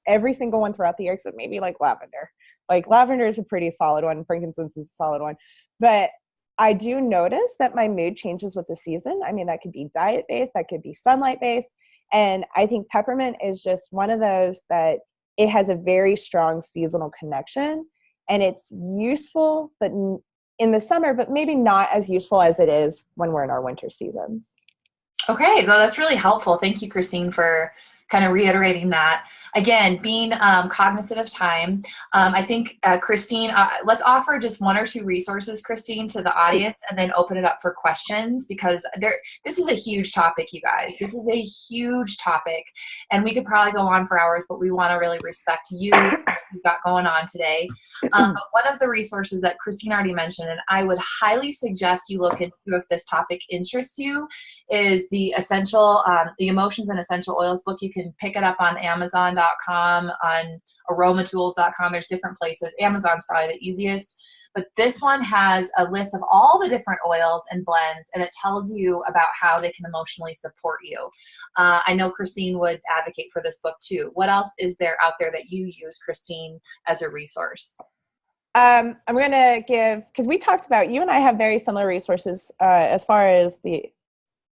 every single one throughout the year, except maybe like lavender. Like lavender is a pretty solid one. Frankincense is a solid one. But I do notice that my mood changes with the season. I mean, that could be diet-based, that could be sunlight-based. And I think peppermint is just one of those that it has a very strong seasonal connection. And it's useful, but in the summer, but maybe not as useful as it is when we're in our winter seasons. Okay, well, that's really helpful. Thank you, Christine, for kind of reiterating that. Again, being cognizant of time. I think, Christine, let's offer just 1 or 2 resources, Christine, to the audience, and then open it up for questions, because this is a huge topic, you guys. This is a huge topic, and we could probably go on for hours, but we want to really respect you, what you've got going on today. But one of the resources that Christine already mentioned, and I would highly suggest you look into if this topic interests you, is the Emotions and Essential Oils book. You can pick it up on Amazon.com, on aromatools.com. There's different places. Amazon's probably the easiest. But this one has a list of all the different oils and blends, and it tells you about how they can emotionally support you. I know Christine would advocate for this book too. What else is there out there that you use, Christine, as a resource? I'm going to give, because we talked about, you and I have very similar resources as far as the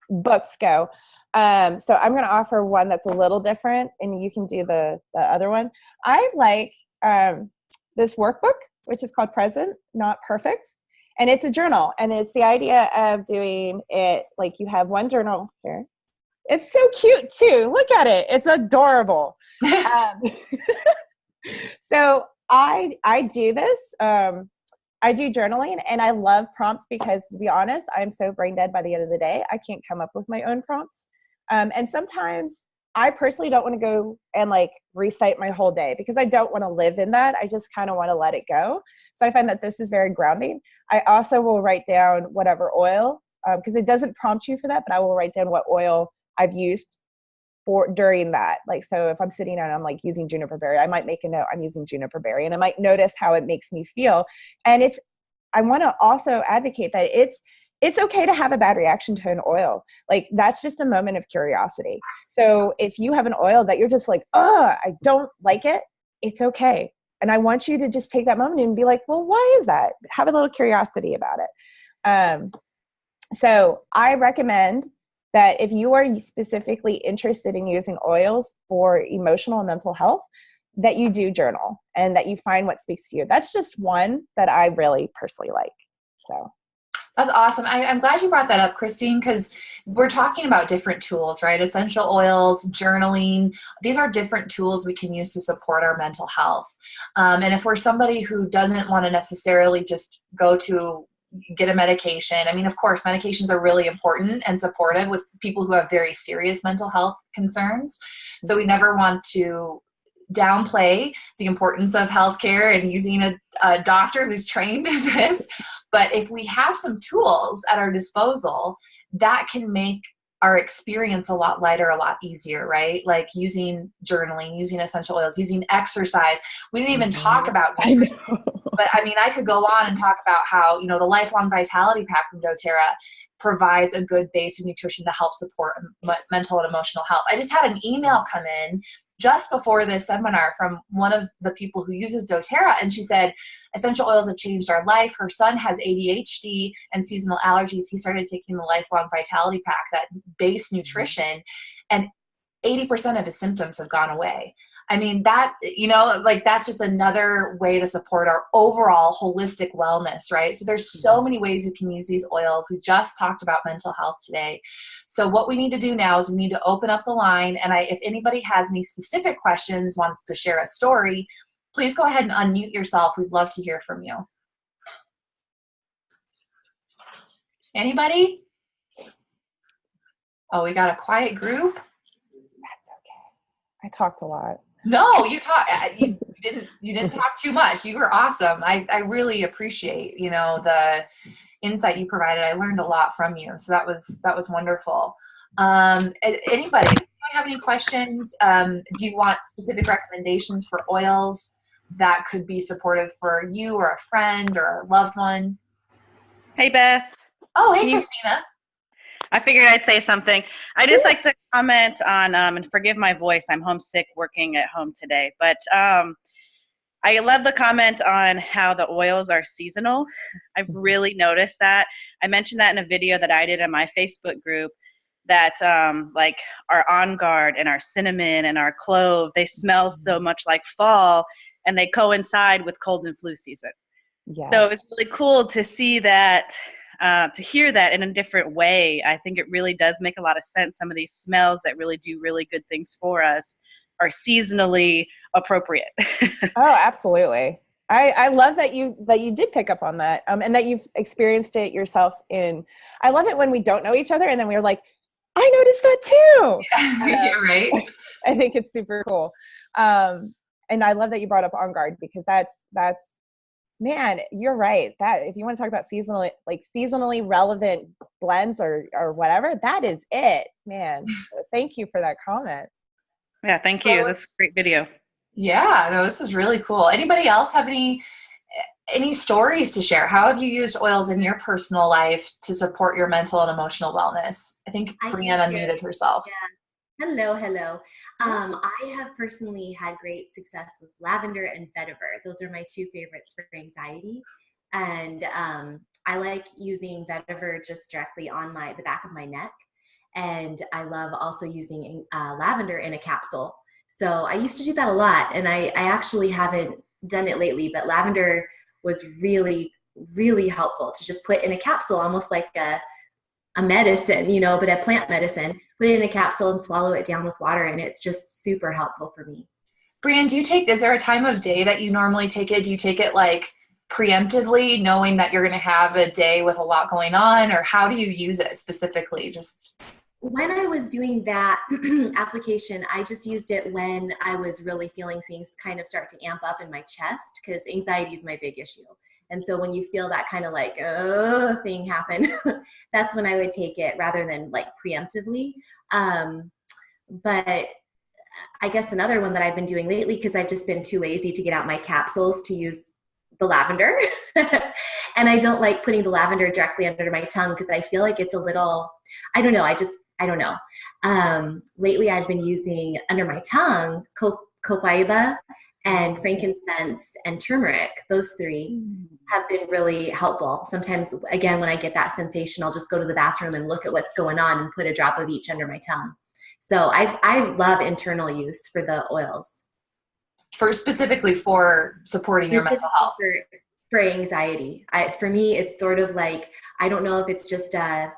books go. So I'm going to offer one that's a little different, and you can do the other one. I like this workbook, which is called Present, Not Perfect. And it's a journal. And it's the idea of doing it like you have one journal here. It's so cute too. Look at it. It's adorable. So I do this. I do journaling, and I love prompts because, to be honest, I'm so brain dead by the end of the day. I can't come up with my own prompts. And sometimes I personally don't want to go and like recite my whole day because I don't want to live in that. I just kind of want to let it go. So I find that this is very grounding. I also will write down whatever oil, because it doesn't prompt you for that, but I will write down what oil I've used for during that. Like, so if I'm sitting and I'm like using juniper berry, I might make a note I'm using juniper berry, and I might notice how it makes me feel. And I want to also advocate that it's okay to have a bad reaction to an oil. Like, that's just a moment of curiosity. So if you have an oil that you're just like, oh, I don't like it, it's okay. And I want you to just take that moment and be like, well, why is that? Have a little curiosity about it. So I recommend that if you are specifically interested in using oils for emotional and mental health, that you do journal and that you find what speaks to you. That's just one that I really personally like. So that's awesome. I'm glad you brought that up, Christine, because we're talking about different tools, right? Essential oils, journaling. These are different tools we can use to support our mental health. And if we're somebody who doesn't want to necessarily just go to get a medication. I mean, of course, medications are really important and supportive with people who have very serious mental health concerns. So we never want to downplay the importance of healthcare and using a doctor who's trained in this. But if we have some tools at our disposal, that can make our experience a lot lighter, a lot easier, right? Like using journaling, using essential oils, using exercise. We didn't even talk about nutrition. But I mean, I could go on and talk about how, the Lifelong Vitality Pack from doTERRA provides a good base of nutrition to help support mental and emotional health. I just had an email come in just before this seminar from one of the people who uses doTERRA, and she said, essential oils have changed our life. Her son has ADHD and seasonal allergies. He started taking the Lifelong Vitality Pack, that base nutrition, and 80% of his symptoms have gone away. I mean, that, that's just another way to support our overall holistic wellness, right? So there's so many ways we can use these oils. We just talked about mental health today. So what we need to do now is we need to open up the line. And if anybody has any specific questions, wants to share a story, please go ahead and unmute yourself. We'd love to hear from you. Anybody? Oh, we got a quiet group. That's okay. I talked a lot. No, you didn't talk too much. You were awesome. I really appreciate, the insight you provided. I learned a lot from you. So that was wonderful. Anybody have any questions? Do you want specific recommendations for oils that could be supportive for you or a friend or a loved one? Hey, Beth. Oh, hey, Christina. I figured I'd say something. I just like to comment on, and forgive my voice, I'm homesick working at home today, but I love the comment on how the oils are seasonal. I've really noticed that. I mentioned that in a video that I did in my Facebook group, that like our On Guard and our cinnamon and our clove, they smell so much like fall, and they coincide with cold and flu season. Yes. So it's really cool to see that, to hear that in a different way. I think it really does make a lot of sense. Some of these smells that really do really good things for us are seasonally appropriate. Oh, absolutely. I love that you did pick up on that, and that you've experienced it yourself. I love it when we don't know each other and then we're like, I noticed that too. Yeah, right. I think it's super cool. And I love that you brought up On Guard, because that's man, you're right. That if you want to talk about seasonally relevant blends or whatever, that is it, man. Thank you for that comment. Yeah, thank you. That's a great video. Yeah, no, this is really cool. Anybody else have any stories to share? How have you used oils in your personal life to support your mental and emotional wellness? I think Brianne unmuted herself. Yeah. Hello. I have personally had great success with lavender and vetiver. Those are my two favorites for anxiety. And I like using vetiver just directly on the back of my neck. And I love also using lavender in a capsule. So I used to do that a lot, and I actually haven't done it lately, but lavender was really really helpful to just put in a capsule, almost like a medicine, but a plant medicine, put it in a capsule and swallow it down with water. And it's just super helpful for me. Brianne, is there a time of day that you normally take it? Do you take it like preemptively, knowing that you're going to have a day with a lot going on, or how do you use it specifically? When I was doing that application, I just used it when I was really feeling things kind of start to amp up in my chest, because anxiety is my big issue. And so when you feel that kind of like, thing happen, that's when I would take it rather than like preemptively. But I guess another one that I've been doing lately, because I've just been too lazy to get out my capsules, to use the lavender. And I don't like putting the lavender directly under my tongue, because I feel like it's a little, I don't know. I don't know. Lately I've been using under my tongue, copaiba and frankincense and turmeric. Those three have been really helpful. Sometimes, again, when I get that sensation, I'll just go to the bathroom and look at what's going on and put a drop of each under my tongue. So I love internal use for the oils. Specifically for supporting your mental health. For anxiety. For me, it's sort of like, I don't know if it's just a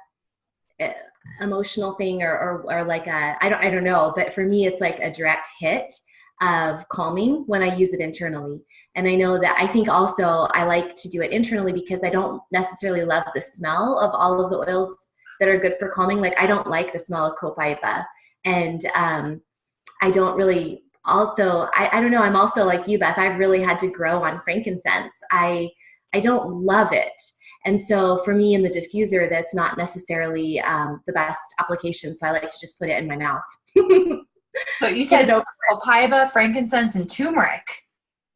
emotional thing or like I don't know, but for me, it's like a direct hit of calming when I use it internally. And I know that I think also I like to do it internally because I don't necessarily love the smell of all of the oils that are good for calming. Like, I don't like the smell of copaiba. And I don't really also, I don't know, I'm also like you, Beth. I've really had to grow on frankincense. I don't love it. And so for me in the diffuser, that's not necessarily the best application. So I like to just put it in my mouth. So you said copaiba, frankincense, and turmeric.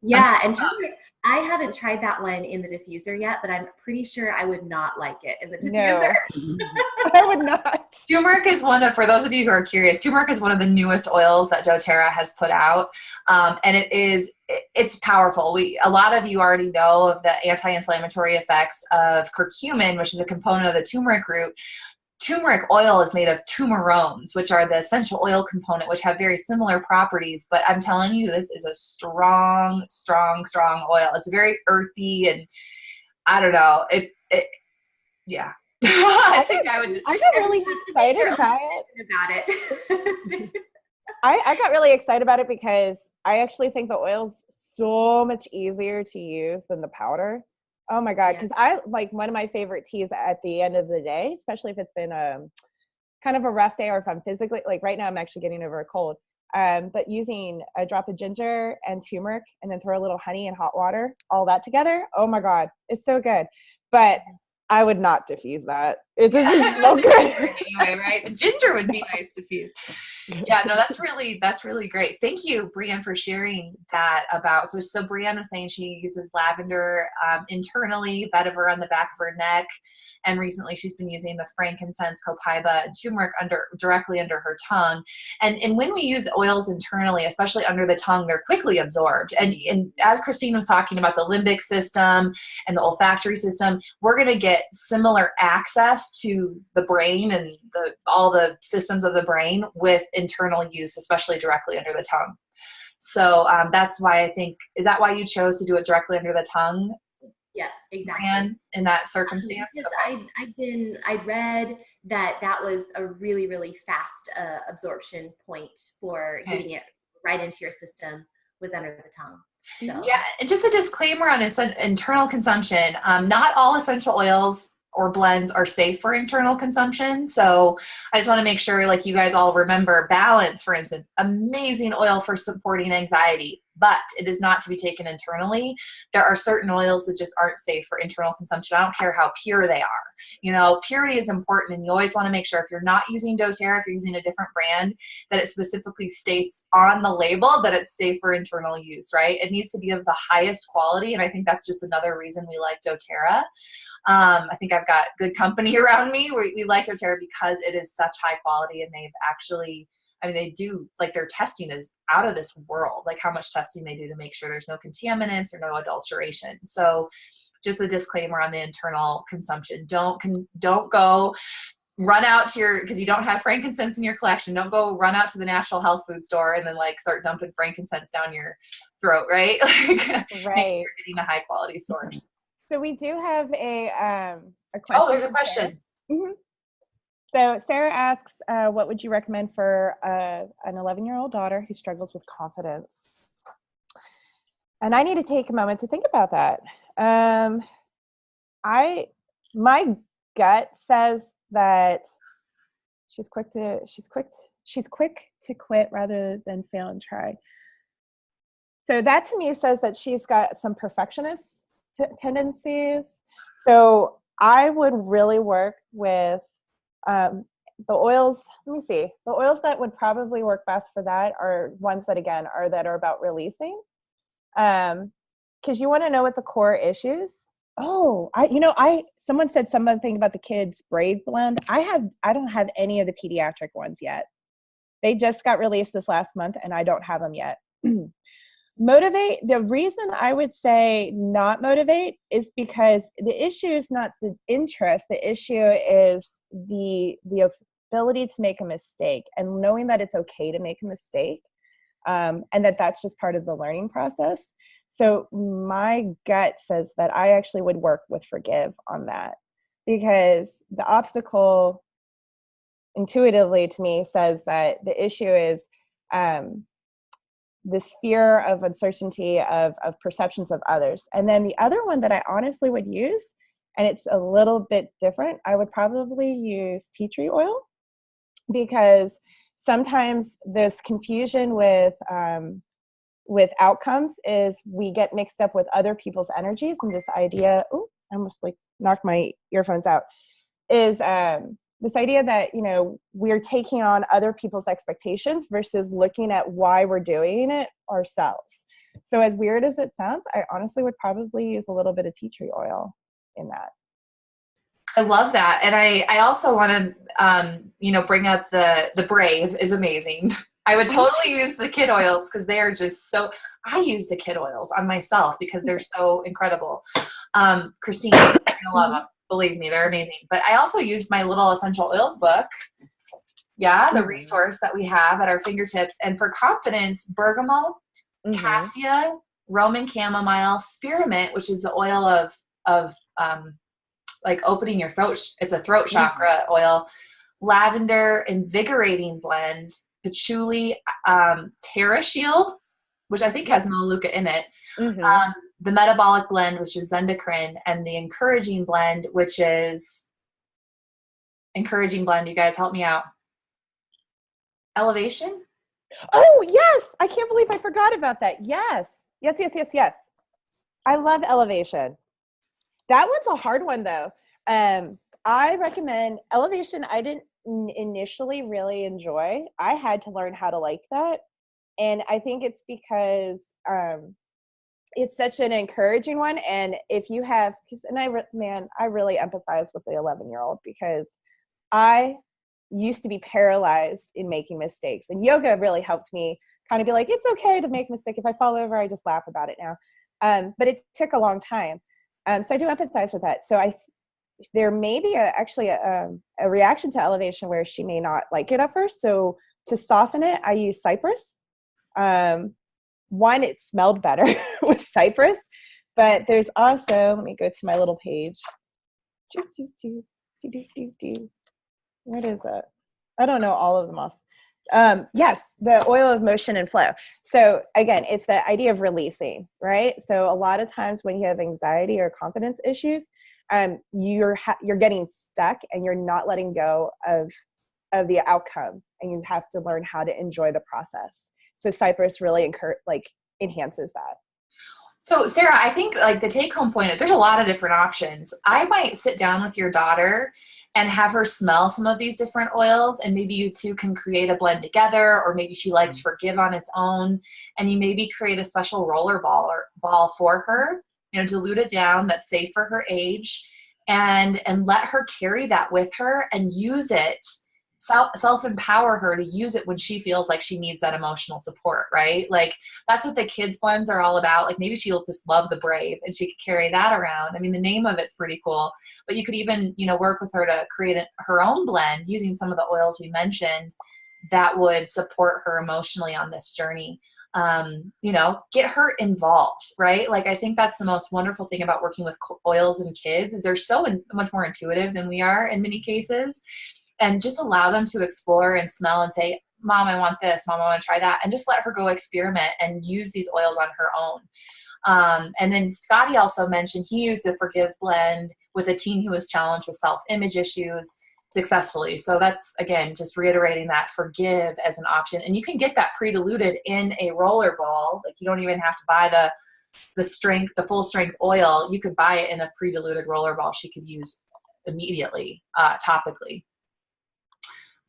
Yeah, and turmeric. I haven't tried that one in the diffuser yet, but I'm pretty sure I would not like it in the diffuser. No, I would not. Turmeric is for those of you who are curious, turmeric is one of the newest oils that doTERRA has put out. And it's powerful. A lot of you already know of the anti-inflammatory effects of curcumin, which is a component of the turmeric root. Turmeric oil is made of turmerones, which are the essential oil component, which have very similar properties. But I'm telling you, this is a strong, strong, strong oil. It's very earthy, and I don't know. Yeah. I think I would. I got really excited about it. I got really excited about it because I actually think the oil's so much easier to use than the powder. Oh my God. Cause I like one of my favorite teas at the end of the day, especially if it's been kind of a rough day, or if I'm physically, like right now I'm actually getting over a cold, but using a drop of ginger and turmeric and then throw a little honey and hot water, all that together. Oh my God. It's so good. But I would not diffuse that. It doesn't smell good. Anyway, right? Ginger would be nice to diffuse. Yeah, no, that's really great. Thank you, Brianne, for sharing that about. So Brianne is saying she uses lavender internally, vetiver on the back of her neck, and recently she's been using the frankincense, copaiba, and turmeric directly under her tongue. And when we use oils internally, especially under the tongue, they're quickly absorbed. And as Christine was talking about the limbic system and the olfactory system, we're going to get similar access to the brain and all the systems of the brain with internal use, especially directly under the tongue. So that's why I think, is that why you chose to do it directly under the tongue? Yeah, exactly. Brianne, in that circumstance? Because I read that was a really, really fast absorption point for getting it right into your system was under the tongue. So. Yeah, and just a disclaimer on internal consumption. Not all essential oils or blends are safe for internal consumption. So I just want to make sure, like, you guys all remember Balance, for instance, amazing oil for supporting anxiety, but it is not to be taken internally. There are certain oils that just aren't safe for internal consumption. I don't care how pure they are. You know, purity is important, and you always want to make sure if you're not using doTERRA, if you're using a different brand, that it specifically states on the label that it's safe for internal use, right? It needs to be of the highest quality, and I think that's just another reason we like doTERRA. I think I've got good company around me. We like doTERRA because it is such high quality, and they've actually, I mean, they do, like, their testing is out of this world, like how much testing they do to make sure there's no contaminants or no adulteration. So just a disclaimer on the internal consumption. Don't go run out to because you don't have frankincense in your collection. Don't go run out to the National Health Food Store and then like start dumping frankincense down your throat, right? Like, right. make sure you're getting a high quality source. So we do have a question. Oh, there's a from question. Sarah. Mhm. So Sarah asks, what would you recommend for an 11-year-old daughter who struggles with confidence? And I need to take a moment to think about that. My gut says that she's quick to quit rather than fail and try. So that to me says that she's got some perfectionist tendencies. So I would really work with the oils. Let me see. The oils that would probably work best for that are ones that, again, are about releasing. Because you want to know what the core issues. Oh, someone said something about the kids' Brave blend. I don't have any of the pediatric ones yet. They just got released this last month, and I don't have them yet. Motivate. The reason I would say not motivate is because the issue is not the interest. The issue is the ability to make a mistake and knowing that it's okay to make a mistake, and that's just part of the learning process. So my gut says that I actually would work with forgive on that, because the obstacle intuitively to me says that the issue is this fear of uncertainty of perceptions of others. And then the other one that I honestly would use, and it's a little bit different, I would probably use tea tree oil, because sometimes this confusion with outcomes is we get mixed up with other people's energies, and this idea, I almost like knocked my earphones out, is this idea that, we're taking on other people's expectations versus looking at why we're doing it ourselves. So as weird as it sounds, I honestly would probably use a little bit of tea tree oil in that. I love that. And I also want to, bring up the Brave is amazing. I would totally use the kid oils because they are just so, I use the kid oils on myself because they're so incredible. Christine, you're gonna love them. Believe me, they're amazing. But I also used my little essential oils book. Yeah, the resource that we have at our fingertips. And for confidence, bergamot, cassia, Roman chamomile, spearmint, which is the oil of like opening your throat. It's a throat chakra oil. Lavender, invigorating blend, patchouli, Terra Shield, which I think has Melaleuca in it. The metabolic blend, which is Zendocrine, and the encouraging blend, which is encouraging blend. You guys help me out. Elevation. Oh yes, I can't believe I forgot about that. Yes. I love Elevation. That one's a hard one though. I recommend Elevation. I didn't initially really enjoy. I had to learn how to like that, and I think it's because it's such an encouraging one. And if you have, I really empathize with the 11-year-old, because I used to be paralyzed in making mistakes, and yoga really helped me kind of be like, it's okay to make a mistake. If I fall over, I just laugh about it now. But it took a long time. So I do empathize with that. So there may be actually a reaction to Elevation where she may not like it at first. So to soften it, I use cypress. One, it smelled better with cypress, but there's also, let me go to my little page. What is it? I don't know all of them off. Yes, the oil of motion and flow. So again, it's the idea of releasing, right? So a lot of times when you have anxiety or confidence issues, you're getting stuck and you're not letting go of the outcome, and you have to learn how to enjoy the process. So cypress really enhances that. So Sarah, I think like the take home point is there's a lot of different options. I might sit down with your daughter and have her smell some of these different oils, and maybe you two can create a blend together, or maybe she likes Forgive on its own, and you maybe create a special roller ball for her, dilute it down that's safe for her age, and let her carry that with her and use it, self-empower her to use it when she feels like she needs that emotional support, right? Like that's what the kids blends are all about. Like maybe she'll just love the Brave and she could carry that around. I mean, the name of it's pretty cool, but you could even, work with her to create her own blend using some of the oils we mentioned that would support her emotionally on this journey. get her involved, right? Like, I think that's the most wonderful thing about working with oils and kids is they're so much more intuitive than we are in many cases. And just allow them to explore and smell and say, Mom, I want this. Mom, I want to try that. And just let her go experiment and use these oils on her own. And then Scotty also mentioned he used the Forgive blend with a teen who was challenged with self-image issues successfully. So that's, again, just reiterating that Forgive as an option. And you can get that pre-diluted in a roller ball. Like, you don't even have to buy the full strength oil. You could buy it in a pre-diluted roller ball she could use immediately, topically.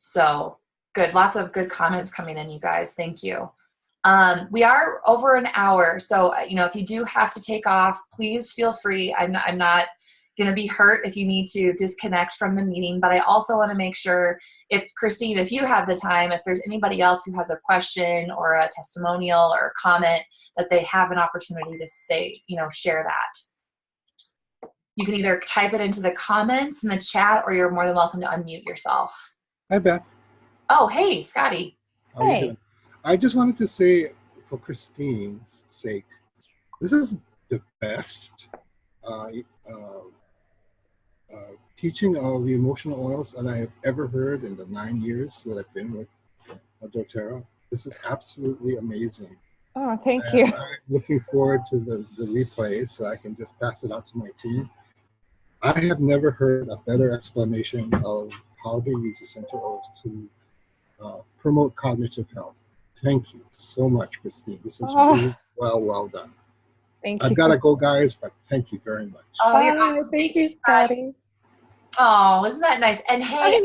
So good. Lots of good comments coming in, you guys. Thank you. We are over an hour. So, if you do have to take off, please feel free. I'm not going to be hurt if you need to disconnect from the meeting, but I also want to make sure Christine, if you have the time, if there's anybody else who has a question or a testimonial or a comment, that they have an opportunity to say, share that. You can either type it into the comments in the chat, or you're more than welcome to unmute yourself. Hi, Beth. Oh, hey, Scotty. How are you doing? I just wanted to say, for Christine's sake, this is the best teaching of the emotional oils that I've ever heard in the 9 years that I've been with doTERRA. This is absolutely amazing. Oh, thank you. I'm looking forward to the replay so I can just pass it out to my team. I have never heard a better explanation of how to use essential oils to promote cognitive health. Thank you so much, Christine. This is really well done. Thank you. I've got to go, guys, but thank you very much. Oh, you're awesome. Thank you, Scotty. Oh, isn't that nice? And hey,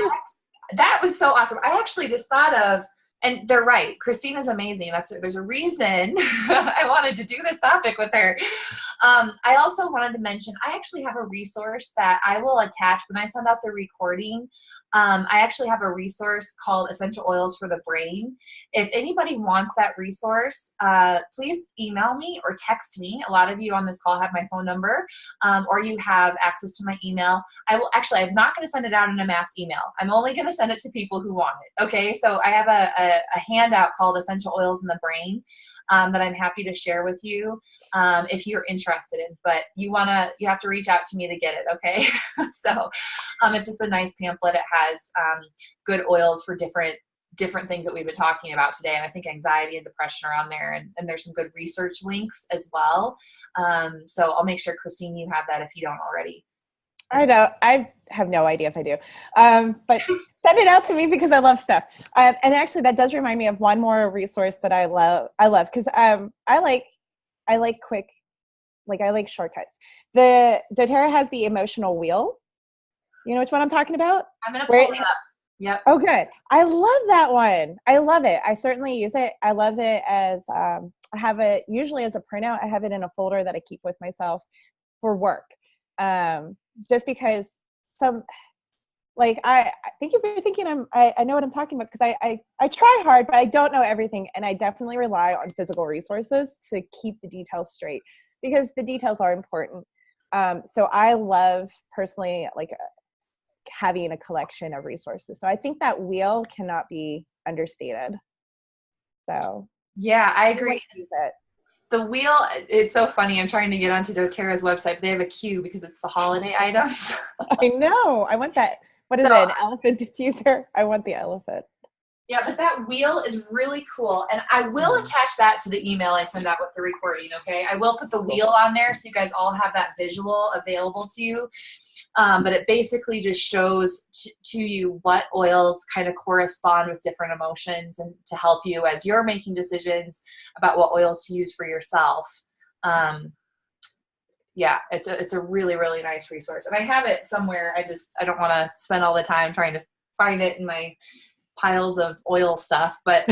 that was so awesome. I actually just thought of, and they're right, Christine is amazing. There's a reason I wanted to do this topic with her. I also wanted to mention, I actually have a resource that I will attach when I send out the recording. I actually have a resource called Essential Oils for the Brain. If anybody wants that resource, please email me or text me. A lot of you on this call have my phone number, or you have access to my email. I'm not going to send it out in a mass email. I'm only going to send it to people who want it. Okay, so I have a handout called Essential Oils in the Brain that I'm happy to share with you if you're interested in, but you have to reach out to me to get it. Okay. So it's just a nice pamphlet. It has good oils for different things that we've been talking about today. And I think anxiety and depression are on there, and there's some good research links as well. So I'll make sure, Christine, you have that if you don't already. I know. I have no idea if I do. But send it out to me because I love stuff. And actually, that does remind me of one more resource that I love because I like quick, I like shortcuts. The doTERRA has the emotional wheel. You know which one I'm talking about? I'm going to pull it up. Yep. Oh, good. I love that one. I love it. I certainly use it. I love it as, I have it usually as a printout. I have it in a folder that I keep with myself for work. Just because I think if you're thinking I know what I'm talking about, because I try hard, but I don't know everything. And I definitely rely on physical resources to keep the details straight, because the details are important. So I love personally, having a collection of resources. So I think that wheel cannot be understated. So yeah, I agree. The wheel, it's so funny. I'm trying to get onto doTERRA's website, but they have a queue because it's the holiday items. I know. I want that. What is it? An elephant diffuser? I want the elephant. Yeah, but that wheel is really cool. And I will attach that to the email I send out with the recording, okay? I will put the wheel on there so you guys all have that visual available to you. But it basically just shows to you what oils kind of correspond with different emotions, and to help you as you're making decisions about what oils to use for yourself. Yeah, it's a really, really nice resource. And I have it somewhere. I don't want to spend all the time trying to find it in my piles of oil stuff. But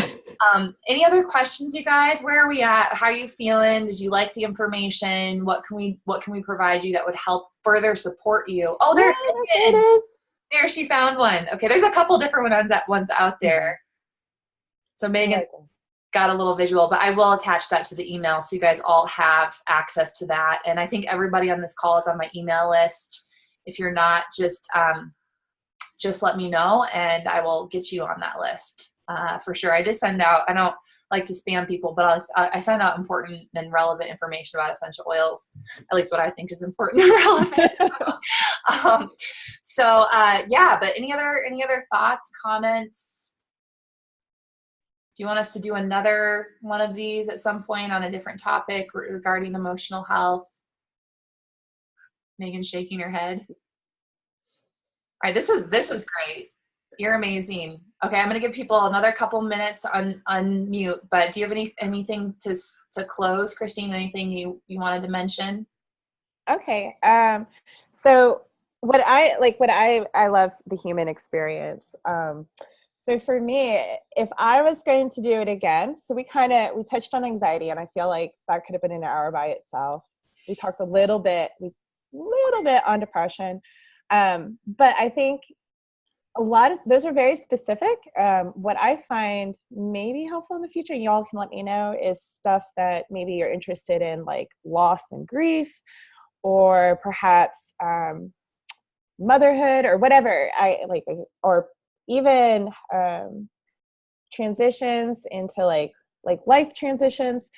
any other questions, you guys? Where are we at? How are you feeling? Did you like the information? What can we provide you that would help further support you? Oh, there it is. There, she found one. Okay, there's a couple different ones out there. So Megan got a little visual, but I will attach that to the email so you guys all have access to that. And I think everybody on this call is on my email list. If you're not, just let me know and I will get you on that list. for sure. I just send out, I don't like to spam people, but I send out important and relevant information about essential oils, at least what I think is important and relevant. Yeah, but any other thoughts, comments? Do you want us to do another one of these at some point on a different topic regarding emotional health? Megan's shaking her head. All right, this was great. You're amazing. Okay, I'm going to give people another couple minutes to unmute, but do you have anything to close, Christine? Anything you wanted to mention? Okay. So I love the human experience. So for me, if I was going to do it again, so we touched on anxiety, and I feel like that could have been an hour by itself. We talked a little bit on depression. But I think those are very specific. What I find maybe helpful in the future, y'all can let me know, is stuff that maybe you're interested in, like loss and grief, or perhaps motherhood, or whatever. Or even transitions into like life transitions,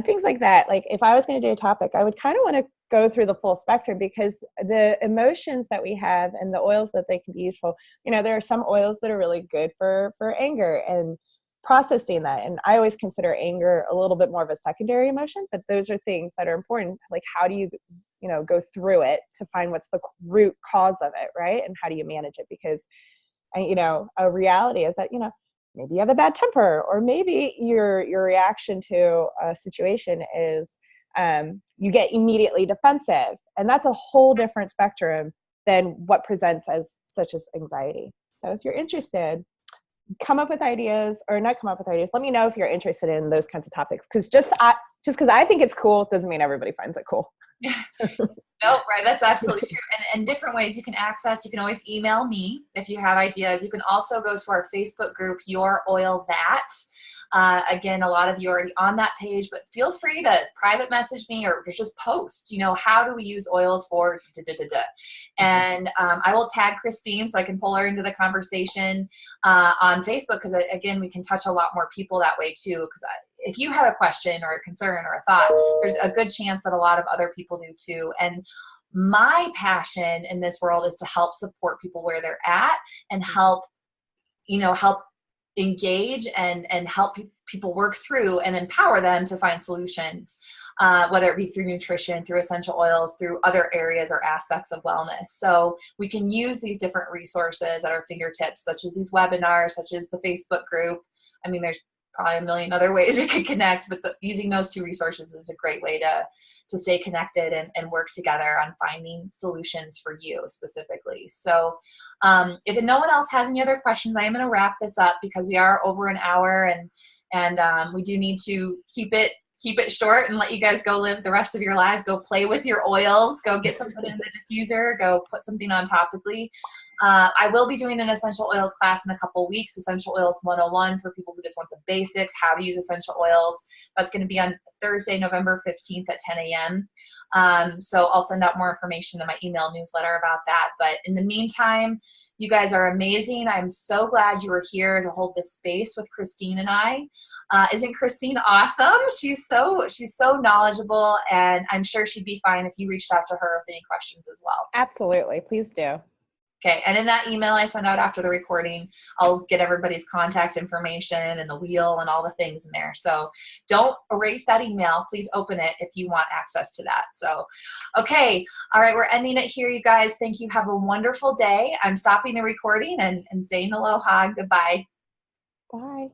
things like that. Like if I was going to do a topic, I would kind of want to go through the full spectrum, because the emotions that we have and the oils that they can be useful, there are some oils that are really good for anger and processing that. And I always consider anger a little bit more of a secondary emotion, but those are things that are important. Like how do you go through it to find what's the root cause of it, right? And how do you manage it? Because a reality is that maybe you have a bad temper, or maybe your reaction to a situation is you get immediately defensive, and that's a whole different spectrum than what presents as such as anxiety. So if you're interested, come up with ideas, or not come up with ideas. Let me know if you're interested in those kinds of topics, because just because I think it's cool doesn't mean everybody finds it cool. Nope, right. That's absolutely true. And different ways you can access. You can always email me if you have ideas. You can also go to our Facebook group, Your Oil That. Again, a lot of you are already on that page, but feel free to private message me or just post, how do we use oils for and I will tag Christine so I can pull her into the conversation on Facebook, because again, we can touch a lot more people that way too, because if you have a question or a concern or a thought, there's a good chance that a lot of other people do too. And my passion in this world is to help support people where they're at, and help engage and help people work through and empower them to find solutions, whether it be through nutrition, through essential oils, through other areas or aspects of wellness. So we can use these different resources at our fingertips, such as these webinars, such as the Facebook group. I mean, there's probably a million other ways we could connect, but using those two resources is a great way to stay connected and work together on finding solutions for you specifically. So if no one else has any other questions, I am going to wrap this up, because we are over an hour, and we do need to keep it short and let you guys go live the rest of your lives. Go play with your oils. Go get something in the diffuser. Go put something on topically. I will be doing an essential oils class in a couple weeks, Essential Oils 101, for people who just want the basics, how to use essential oils. That's going to be on Thursday, November 15th at 10 a.m. So I'll send out more information in my email newsletter about that. But in the meantime, you guys are amazing. I'm so glad you were here to hold this space with Christine and I. Isn't Christine awesome? She's so knowledgeable, and I'm sure she'd be fine if you reached out to her with any questions as well. Absolutely. Please do. Okay, and in that email I send out after the recording, I'll get everybody's contact information and the wheel and all the things in there. So don't erase that email. Please open it if you want access to that. So, okay, all right, we're ending it here, you guys. Thank you. Have a wonderful day. I'm stopping the recording and saying aloha. Goodbye. Bye.